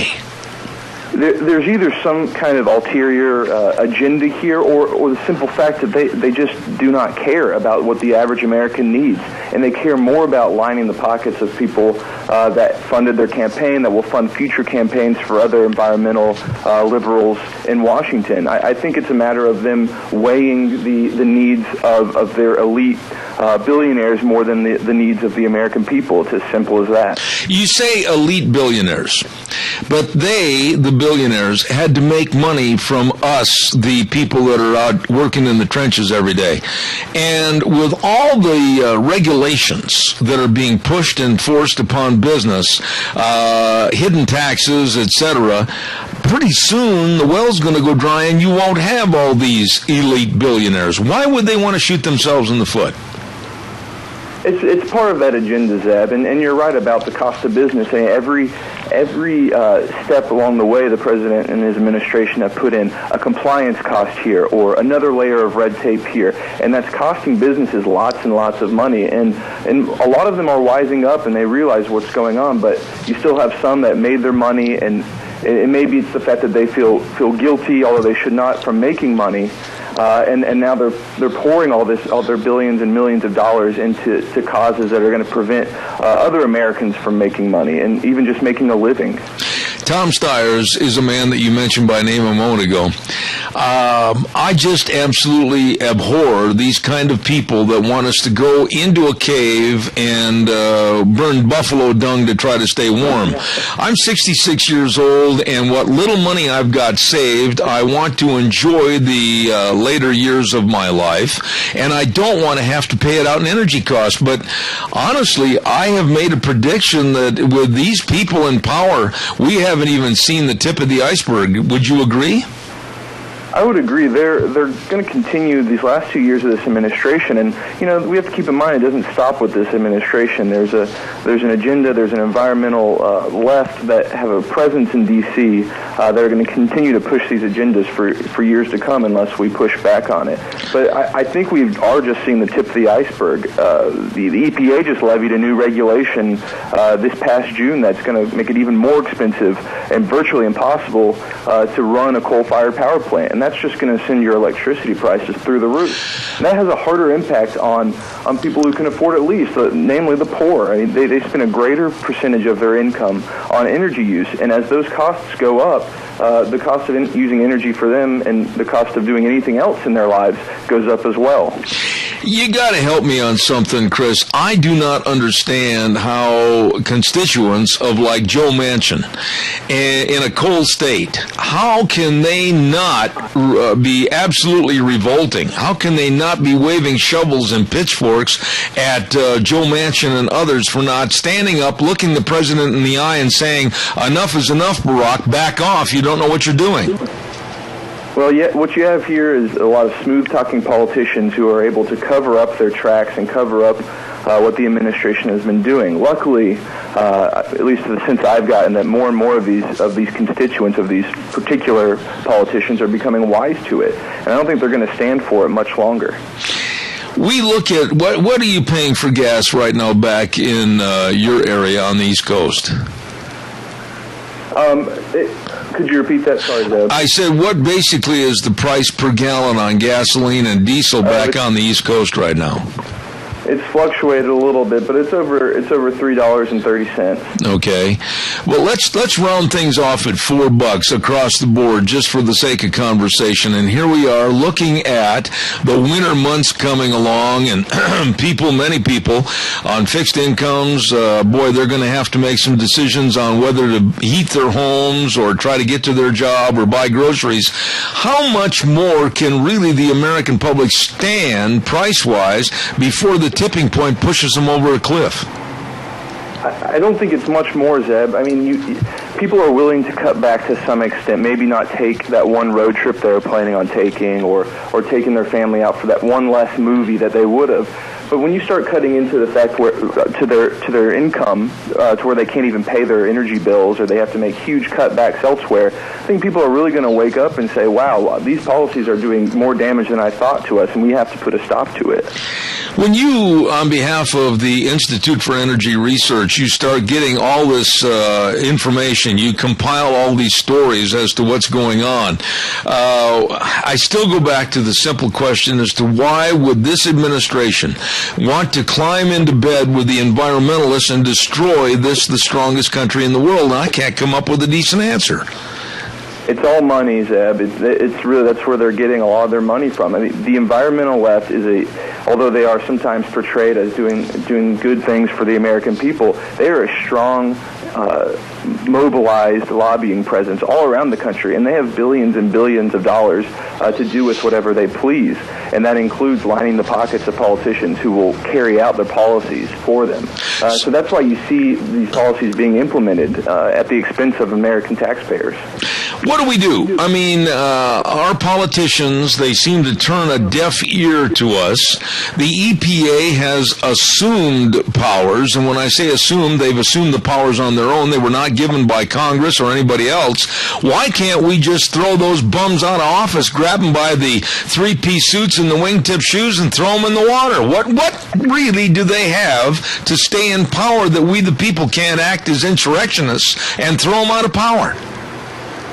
There's either some kind of ulterior agenda here or the simple fact that they just do not care about what the average American needs. And they care more about lining the pockets of people that funded their campaign, that will fund future campaigns for other environmental liberals in Washington. I think it's a matter of them weighing the needs of their elite billionaires more than the needs of the American people. It's as simple as that. You say elite billionaires, but they, the billionaires, had to make money from us, the people that are out working in the trenches every day. And with all the regulations that are being pushed and forced upon business, hidden taxes, etc., pretty soon the well's going to go dry and you won't have all these elite billionaires. Why would they want to shoot themselves in the foot? It's part of that agenda, Zeb, and you're right about the cost of business. I mean, every step along the way, the president and his administration have put in a compliance cost here or another layer of red tape here, and that's costing businesses lots and lots of money. And a lot of them are wising up and they realize what's going on, but you still have some that made their money, and maybe it's the fact that they feel guilty, although they should not, from making money. And now they're pouring all their billions and millions of dollars into causes that are going to prevent other Americans from making money and even just making a living. Tom Steyer is a man that you mentioned by name a moment ago. I just absolutely abhor these kind of people that want us to go into a cave and burn buffalo dung to try to stay warm. I'm 66 years old, and what little money I've got saved, I want to enjoy the later years of my life, and I don't want to have to pay it out in energy costs. But honestly, I have made a prediction that with these people in power, we haven't even seen the tip of the iceberg. Would you agree? I would agree. They're going to continue these last 2 years of this administration, and we have to keep in mind it doesn't stop with this administration. There's an agenda. There's an environmental left that have a presence in D.C. That are going to continue to push these agendas for years to come unless we push back on it. But I think we are just seeing the tip of the iceberg. The EPA just levied a new regulation this past June that's going to make it even more expensive and virtually impossible to run a coal-fired power plant. And that's just going to send your electricity prices through the roof. And that has a harder impact on people who can afford it least, namely the poor. I mean, they spend a greater percentage of their income on energy use. And as those costs go up, the cost of using energy for them and the cost of doing anything else in their lives goes up as well. You got to help me on something, Chris. I do not understand how constituents of like Joe Manchin in a coal state, how can they not be absolutely revolting? How can they not be waving shovels and pitchforks at Joe Manchin and others for not standing up, looking the president in the eye and saying, enough is enough, Barack, back off, you don't know what you're doing? Well, yeah, what you have here is a lot of smooth-talking politicians who are able to cover up their tracks and cover up what the administration has been doing. Luckily, at least since I've gotten that, more and more of these constituents of these particular politicians are becoming wise to it, and I don't think they're going to stand for it much longer. We look at what are you paying for gas right now back in your area on the East Coast? Could you repeat that? Sorry, Deb. I said, what basically is the price per gallon on gasoline and diesel back on the East Coast right now? It's fluctuated a little bit, but it's over $3.30. Okay. Well, let's round things off at $4 across the board, just for the sake of conversation. And here we are looking at the winter months coming along, and many people on fixed incomes, boy, they're going to have to make some decisions on whether to heat their homes or try to get to their job or buy groceries. How much more can really the American public stand price-wise before the tipping point pushes them over a cliff? I don't think it's much more, Zeb. I mean, people are willing to cut back to some extent, maybe not take that one road trip they were planning on taking or taking their family out for that one less movie that they would have. But when you start cutting into the fact to their income, to where they can't even pay their energy bills or they have to make huge cutbacks elsewhere, I think people are really going to wake up and say, wow, these policies are doing more damage than I thought to us, and we have to put a stop to it. When you, on behalf of the Institute for Energy Research, you start getting all this information, you compile all these stories as to what's going on, I still go back to the simple question as to why would this administration want to climb into bed with the environmentalists and destroy the strongest country in the world? And I can't come up with a decent answer. It's all money, Zeb. It's really, that's where they're getting a lot of their money from. I mean, the environmental left although they are sometimes portrayed as doing good things for the American people, they are a strong, mobilized lobbying presence all around the country, and they have billions and billions of dollars to do with whatever they please, and that includes lining the pockets of politicians who will carry out their policies for them. So that's why you see these policies being implemented at the expense of American taxpayers. What do we do? I mean, our politicians, they seem to turn a deaf ear to us. The EPA has assumed powers, and when I say assumed, they've assumed the powers on their own. They were not given by Congress or anybody else. Why can't we just throw those bums out of office, grab them by the three-piece suits and the wingtip shoes and throw them in the water? What really do they have to stay in power that we the people can't act as insurrectionists and throw them out of power?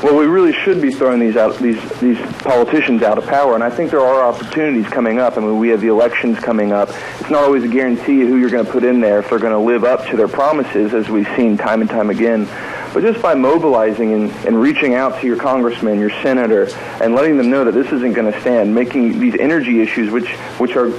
Well, we really should be throwing these politicians out of power, and I think there are opportunities coming up. I mean, we have the elections coming up. It's not always a guarantee who you're going to put in there if they're going to live up to their promises, as we've seen time and time again. But just by mobilizing and reaching out to your congressman, your senator, and letting them know that this isn't going to stand, making these energy issues, which are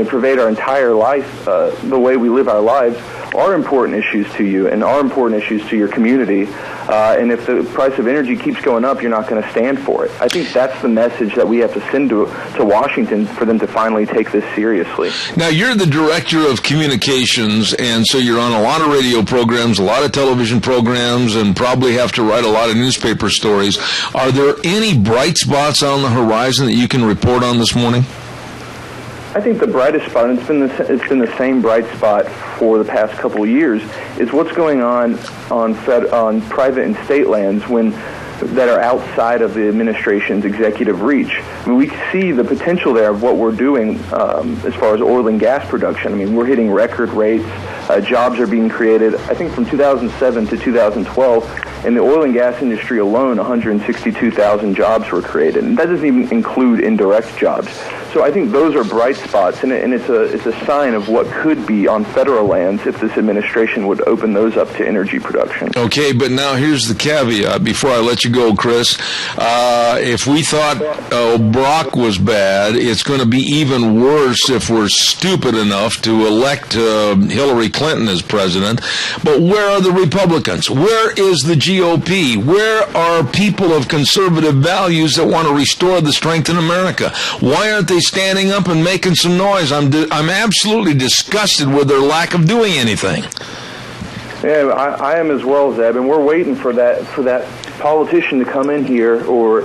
pervade our entire life, the way we live our lives, are important issues to you and are important issues to your community. And if the price of energy keeps going up, you're not going to stand for it. I think that's the message that we have to send to Washington for them to finally take this seriously. Now, you're the director of communications, and so you're on a lot of radio programs, a lot of television programs, and probably have to write a lot of newspaper stories. Are there any bright spots on the horizon that you can report on this morning? I think the brightest spot, and it's been the same bright spot for the past couple of years, is what's going on private and state lands that are outside of the administration's executive reach. I mean, we see the potential there of what we're doing as far as oil and gas production. I mean, we're hitting record rates. Jobs are being created. I think from 2007 to 2012, in the oil and gas industry alone, 162,000 jobs were created, and that doesn't even include indirect jobs. So I think those are bright spots, and it's a sign of what could be on federal lands if this administration would open those up to energy production. Okay, but now here's the caveat before I let you go, Chris. If we thought Barack was bad, it's going to be even worse if we're stupid enough to elect Hillary Clinton as president. But where are the Republicans? Where is the GOP? Where are people of conservative values that want to restore the strength in America? Why aren't they standing up and making some noise? I'm absolutely disgusted with their lack of doing anything. Yeah, I am as well, Zeb, and we're waiting for that politician to come in here or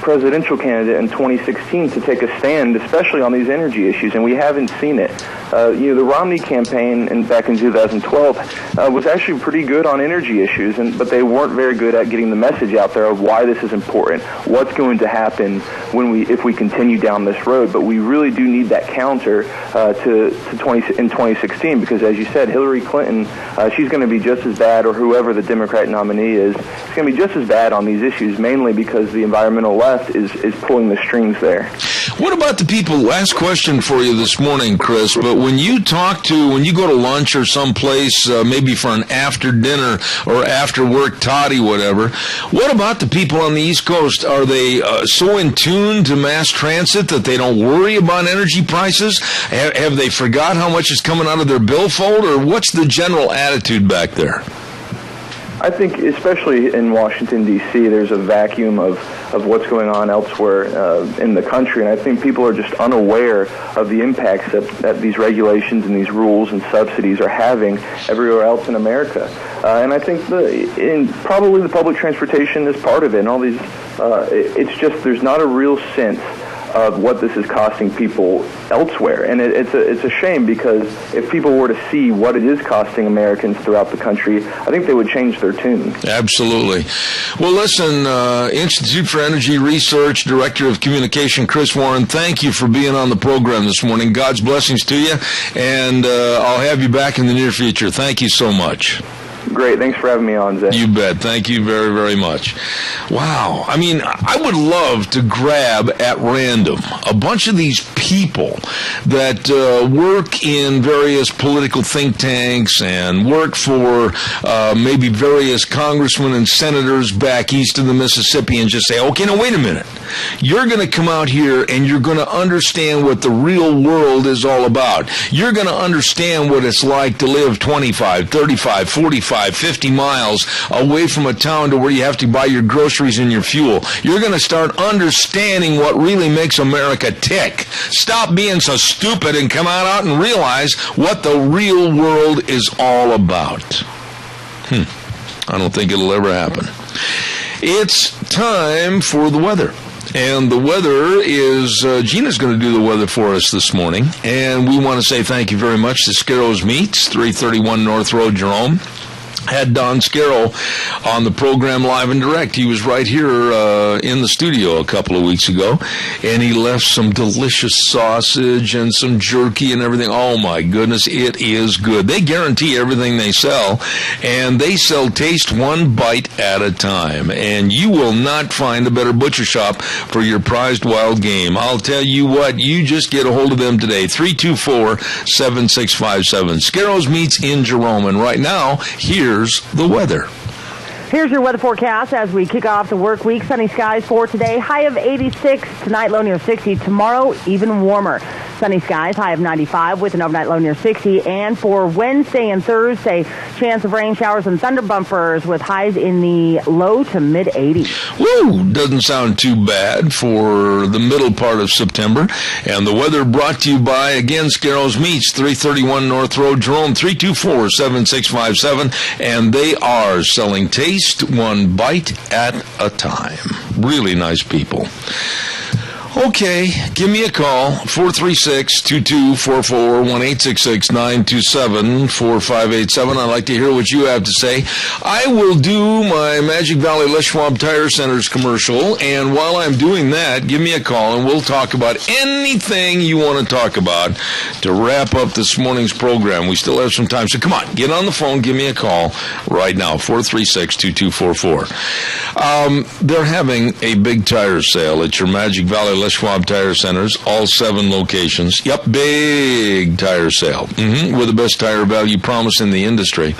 presidential candidate in 2016 to take a stand, especially on these energy issues, and we haven't seen it. The Romney campaign back in 2012 was actually pretty good on energy issues, but they weren't very good at getting the message out there of why this is important, what's going to happen if we continue down this road. But we really do need that counter in 2016, because as you said, Hillary Clinton, she's going to be just as bad, or whoever the Democrat nominee is, it's going to be just as bad on these issues, mainly because the environmental left is pulling the strings there. What about the people? Last question for you this morning, Chris, but when you go to lunch or someplace, maybe for an after dinner or after work toddy, whatever, what about the people on the East Coast? Are they so in tune to mass transit that they don't worry about energy prices? Have they forgot how much is coming out of their billfold, or what's the general attitude back there? I think, especially in Washington, D.C., there's a vacuum of what's going on elsewhere in the country, and I think people are just unaware of the impacts that these regulations and these rules and subsidies are having everywhere else in America. And I think probably the public transportation is part of it, and all these, it's just there's not a real sense of what this is costing people elsewhere. And it's a shame, because if people were to see what it is costing Americans throughout the country, I think they would change their tune. Absolutely. Well, listen, Institute for Energy Research, Director of Communication, Chris Warren, thank you for being on the program this morning. God's blessings to you, and I'll have you back in the near future. Thank you so much. Great. Thanks for having me on, Zach. You bet. Thank you very, very much. Wow. I mean, I would love to grab at random a bunch of these people that work in various political think tanks and work for maybe various congressmen and senators back east of the Mississippi, and just say, okay, now wait a minute. You're going to come out here and you're going to understand what the real world is all about. You're going to understand what it's like to live 25, 35, 45, 50 miles away from a town to where you have to buy your groceries and your fuel. You're going to start understanding what really makes America tick. Stop being so stupid and come out and realize what the real world is all about. I don't think it'll ever happen. It's time for the weather. And the weather is, Gina's going to do the weather for us this morning. And we want to say thank you very much to Scarro's Meats, 331 North Road, Jerome. Had Don Scarrow on the program live and direct. He was right here in the studio a couple of weeks ago, and he left some delicious sausage and some jerky and everything. Oh, my goodness, it is good. They guarantee everything they sell, and they sell taste one bite at a time, and you will not find a better butcher shop for your prized wild game. I'll tell you what, you just get a hold of them today, 324-7657. Scarro's Meats in Jerome, and right now, here's the weather. Here's your weather forecast as we kick off the work week. Sunny skies for today. High of 86. Tonight, low near 60. Tomorrow, even warmer. Sunny skies, high of 95 with an overnight low near 60. And for Wednesday and Thursday, chance of rain showers and thunder bumpers with highs in the low to mid 80s. Woo! Doesn't sound too bad for the middle part of September. And the weather brought to you by, again, Scarrows Meats, 331 North Road, Jerome, 324-7657. And they are selling taste one bite at a time. Really nice people. Okay, give me a call, 436-2244, 1-866-927-4587. I'd like to hear what you have to say. I will do my Magic Valley Les Schwab Tire Centers commercial, and while I'm doing that, give me a call, and we'll talk about anything you want to talk about to wrap up this morning's program. We still have some time, so come on, get on the phone, give me a call right now, 436-2244. They're having a big tire sale at your Magic Valley Les Schwab Tire Centers, all 7 locations. Yep, big tire sale. With the best tire value promise in the industry.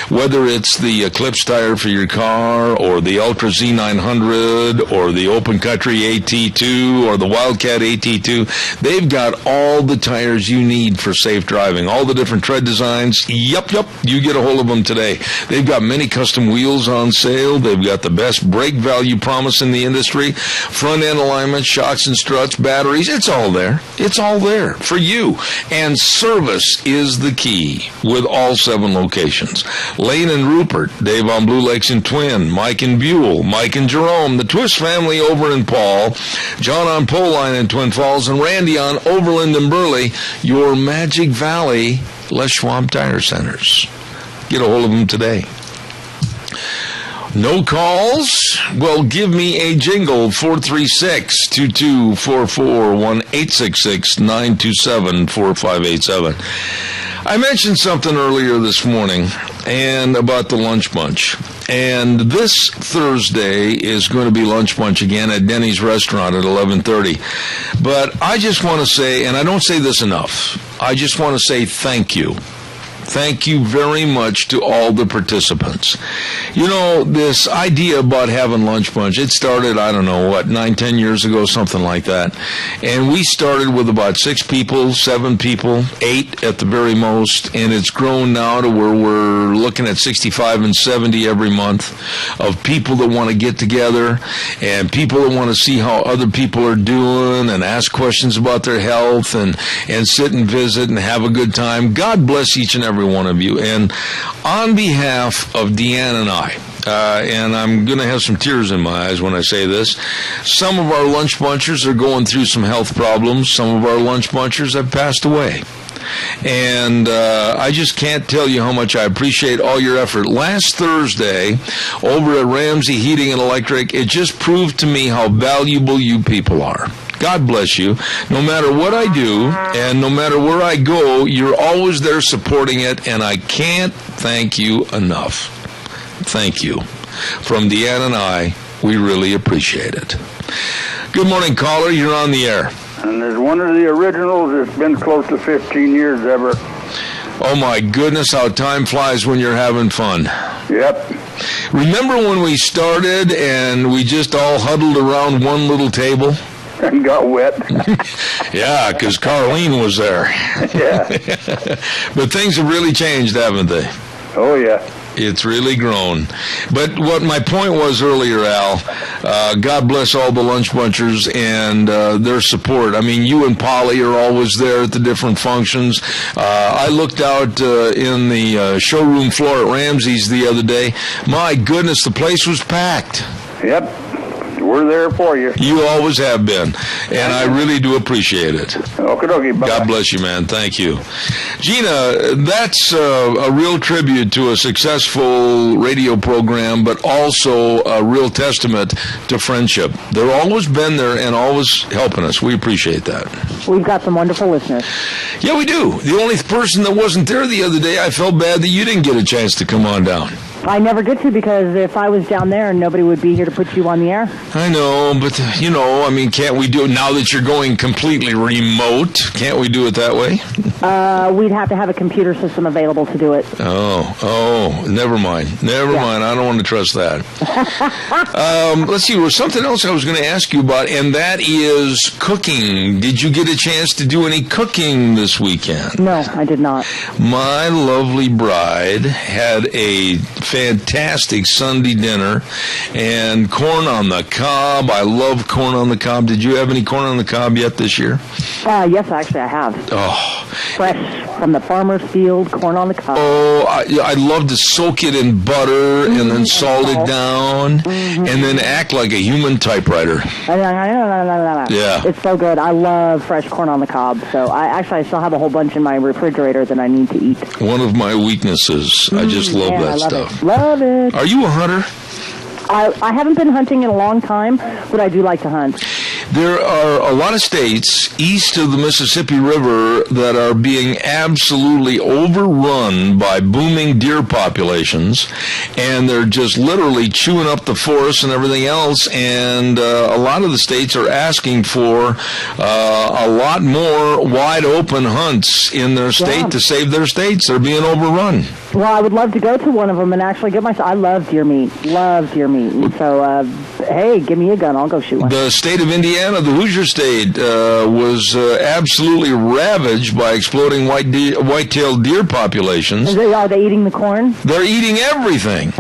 Whether it's the Eclipse tire for your car, or the Ultra Z900, or the Open Country AT2, or the Wildcat AT2, they've got all the tires you need for safe driving. All the different tread designs. Yep, you get a hold of them today. They've got many custom wheels on sale. They've got the best brake value promise in the industry. Front end alignment, shocks and struts, batteries, it's all there. It's all there for you. And service is the key with all 7 locations. Lane and Rupert, Dave on Blue Lakes and Twin, Mike and Buell, Mike and Jerome, the Twist family over in Paul, John on Poline in Twin Falls, and Randy on Overland and Burley, your Magic Valley Les Schwab Tire Centers. Get a hold of them today. No calls? Well, give me a jingle, 436-2244, 1-866-927-4587. I mentioned something earlier this morning and about the lunch bunch. And this Thursday is going to be lunch bunch again at Denny's restaurant at 11:30. But I just want to say, and I don't say this enough, I just want to say thank you. Thank you very much to all the participants. You know, this idea about having lunch bunch, it started, 9-10 years ago, something like that. And we started with about 6 people, 7 people, 8 at the very most, and it's grown now to where we're looking at 65 and 70 every month of people that want to get together and people that want to see how other people are doing and ask questions about their health and sit and visit and have a good time. God bless each and every one of you. And on behalf of Deanne and I, and I'm going to have some tears in my eyes when I say this, some of our lunch bunchers are going through some health problems. Some of our lunch bunchers have passed away. And I just can't tell you how much I appreciate all your effort. Last Thursday, over at Ramsey Heating and Electric, it just proved to me how valuable you people are. God bless you. No matter what I do and no matter where I go, you're always there supporting it, and I can't thank you enough. Thank you. From Deanne and I, we really appreciate it. Good morning, caller. You're on the air. And there's one of the originals that's been close to 15 years ever. Oh, my goodness, how time flies when you're having fun. Yep. Remember when we started and we just all huddled around one little table? And got wet. Yeah, because Carlene was there. Yeah. But things have really changed, haven't they? Oh, yeah. It's really grown. But what my point was earlier, Al, God bless all the lunch bunchers and their support. I mean, you and Polly are always there at the different functions. I looked out in the showroom floor at Ramsey's the other day. My goodness, the place was packed. Yep. We're there for you. You always have been, and I really do appreciate it. Okay, bye. God bless you, man. Thank you. Gina, that's a real tribute to a successful radio program, but also a real testament to friendship. They've always been there and always helping us. We appreciate that. We've got some wonderful listeners. Yeah, we do. The only person that wasn't there the other day, I felt bad that you didn't get a chance to come on down. I never get to, because if I was down there, nobody would be here to put you on the air. I know, but, can't we do it now that you're going completely remote? Can't we do it that way? We'd have to have a computer system available to do it. Oh, never mind. Never mind. I don't want to trust that. Let's see, there was something else I was going to ask you about, and that is cooking. Did you get a chance to do any cooking this weekend? No, I did not. My lovely bride had a fantastic Sunday dinner, and corn on the cob. I love corn on the cob. Did you have any corn on the cob yet this year? Yes, actually, I have. Oh. Fresh from the farmer's field, corn on the cob. Oh, I love to soak it in butter and then salt it down and then act like a human typewriter. Yeah. It's so good. I love fresh corn on the cob. So I still have a whole bunch in my refrigerator that I need to eat. One of my weaknesses. I just love that I love stuff. It. Love it. Are you a hunter? I haven't been hunting in a long time, but I do like to hunt. There are a lot of states east of the Mississippi River that are being absolutely overrun by booming deer populations, and they're just literally chewing up the forests and everything else, and a lot of the states are asking for a lot more wide-open hunts in their state to save their states. They're being overrun. Well, I would love to go to one of them and actually get myself. I love deer meat. Love deer meat. And so, hey, give me a gun. I'll go shoot one. The state of Indiana, the Hoosier State, was absolutely ravaged by exploding white-tailed deer populations. Are they eating the corn? They're eating everything.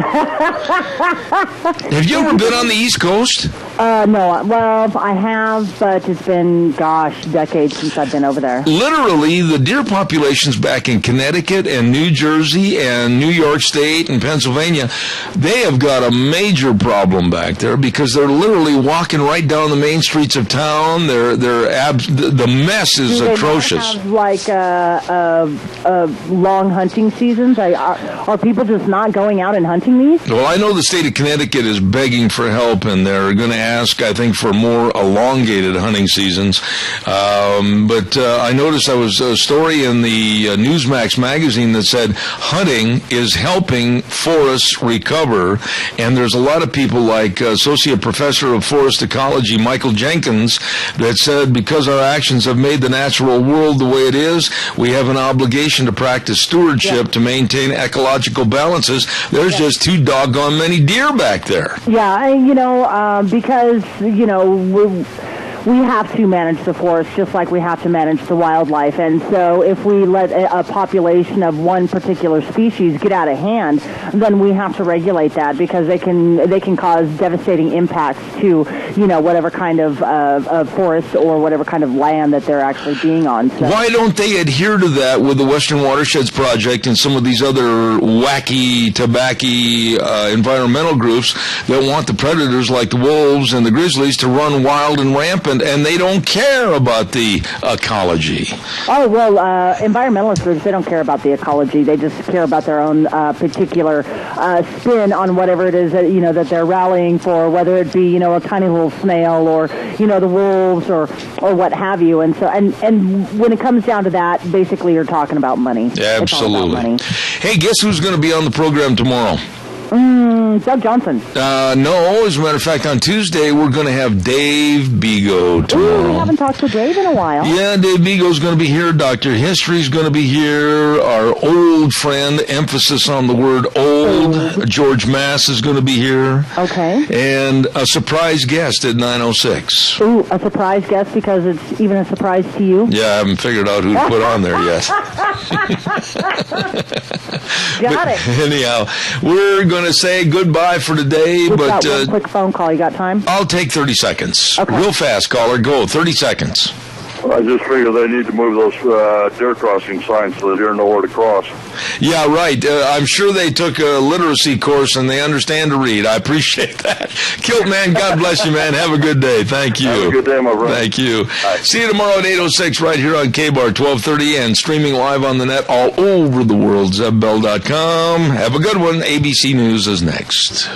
Have you ever been on the East Coast? No. Well, I have, but it's been, decades since I've been over there. Literally, the deer populations back in Connecticut and New Jersey and New York State and Pennsylvania, they have got a major problem back there because they're literally walking right down the main streets of town. The mess is atrocious. Do they not have long hunting seasons? Are people just not going out and hunting these? Well, I know the state of Connecticut is begging for help, and they're going to ask, I think, for more elongated hunting seasons. But I noticed there was a story in the Newsmax magazine that said hunting is helping forests recover, and there's a lot of people like Associate Professor of Forest Ecology Michael Jenkins that said because our actions have made the natural world the way it is, we have an obligation to practice stewardship to maintain ecological balances. There's just too doggone many deer back there. Yeah, because, we have to manage the forest just like we have to manage the wildlife. And so if we let a population of one particular species get out of hand, then we have to regulate that because they can cause devastating impacts to, whatever kind of forest or whatever kind of land that they're actually being on. So. Why don't they adhere to that with the Western Watersheds Project and some of these other wacky, tobacco environmental groups that want the predators like the wolves and the grizzlies to run wild and rampant, and they don't care about the ecology? Oh, well, environmentalist groups, they don't care about the ecology. They just care about their own particular spin on whatever it is that, that they're rallying for, whether it be, a tiny little snail or, the wolves or what have you. And so, and when it comes down to that, basically you're talking about money. Absolutely. It's all about money. Hey, guess who's going to be on the program tomorrow? Doug Johnson. No, as a matter of fact, on Tuesday, we're going to have Dave Bego tomorrow. We haven't talked to Dave in a while. Yeah, Dave Bego's going to be here. Dr. History's going to be here. Our old friend, emphasis on the word old, George Mass is going to be here. Okay. And a surprise guest at 9:06. Ooh, a surprise guest because it's even a surprise to you? Yeah, I haven't figured out who to put on there yet. Got it. Anyhow, we're going to say goodbye for today. We've but got one quick phone call. You got time? I'll take 30 seconds. Okay. Real fast, caller. Go. 30 seconds. I just figure they need to move those deer crossing signs so the deer know where to cross. Yeah, right. I'm sure they took a literacy course and they understand to read. I appreciate that. Kilt, man, God bless you, man. Have a good day. Thank you. Have a good day, my friend. Thank you. Bye. See you tomorrow at 8:06 right here on K-Bar 1230 and streaming live on the net all over the world, ZebBell.com. Have a good one. ABC News is next.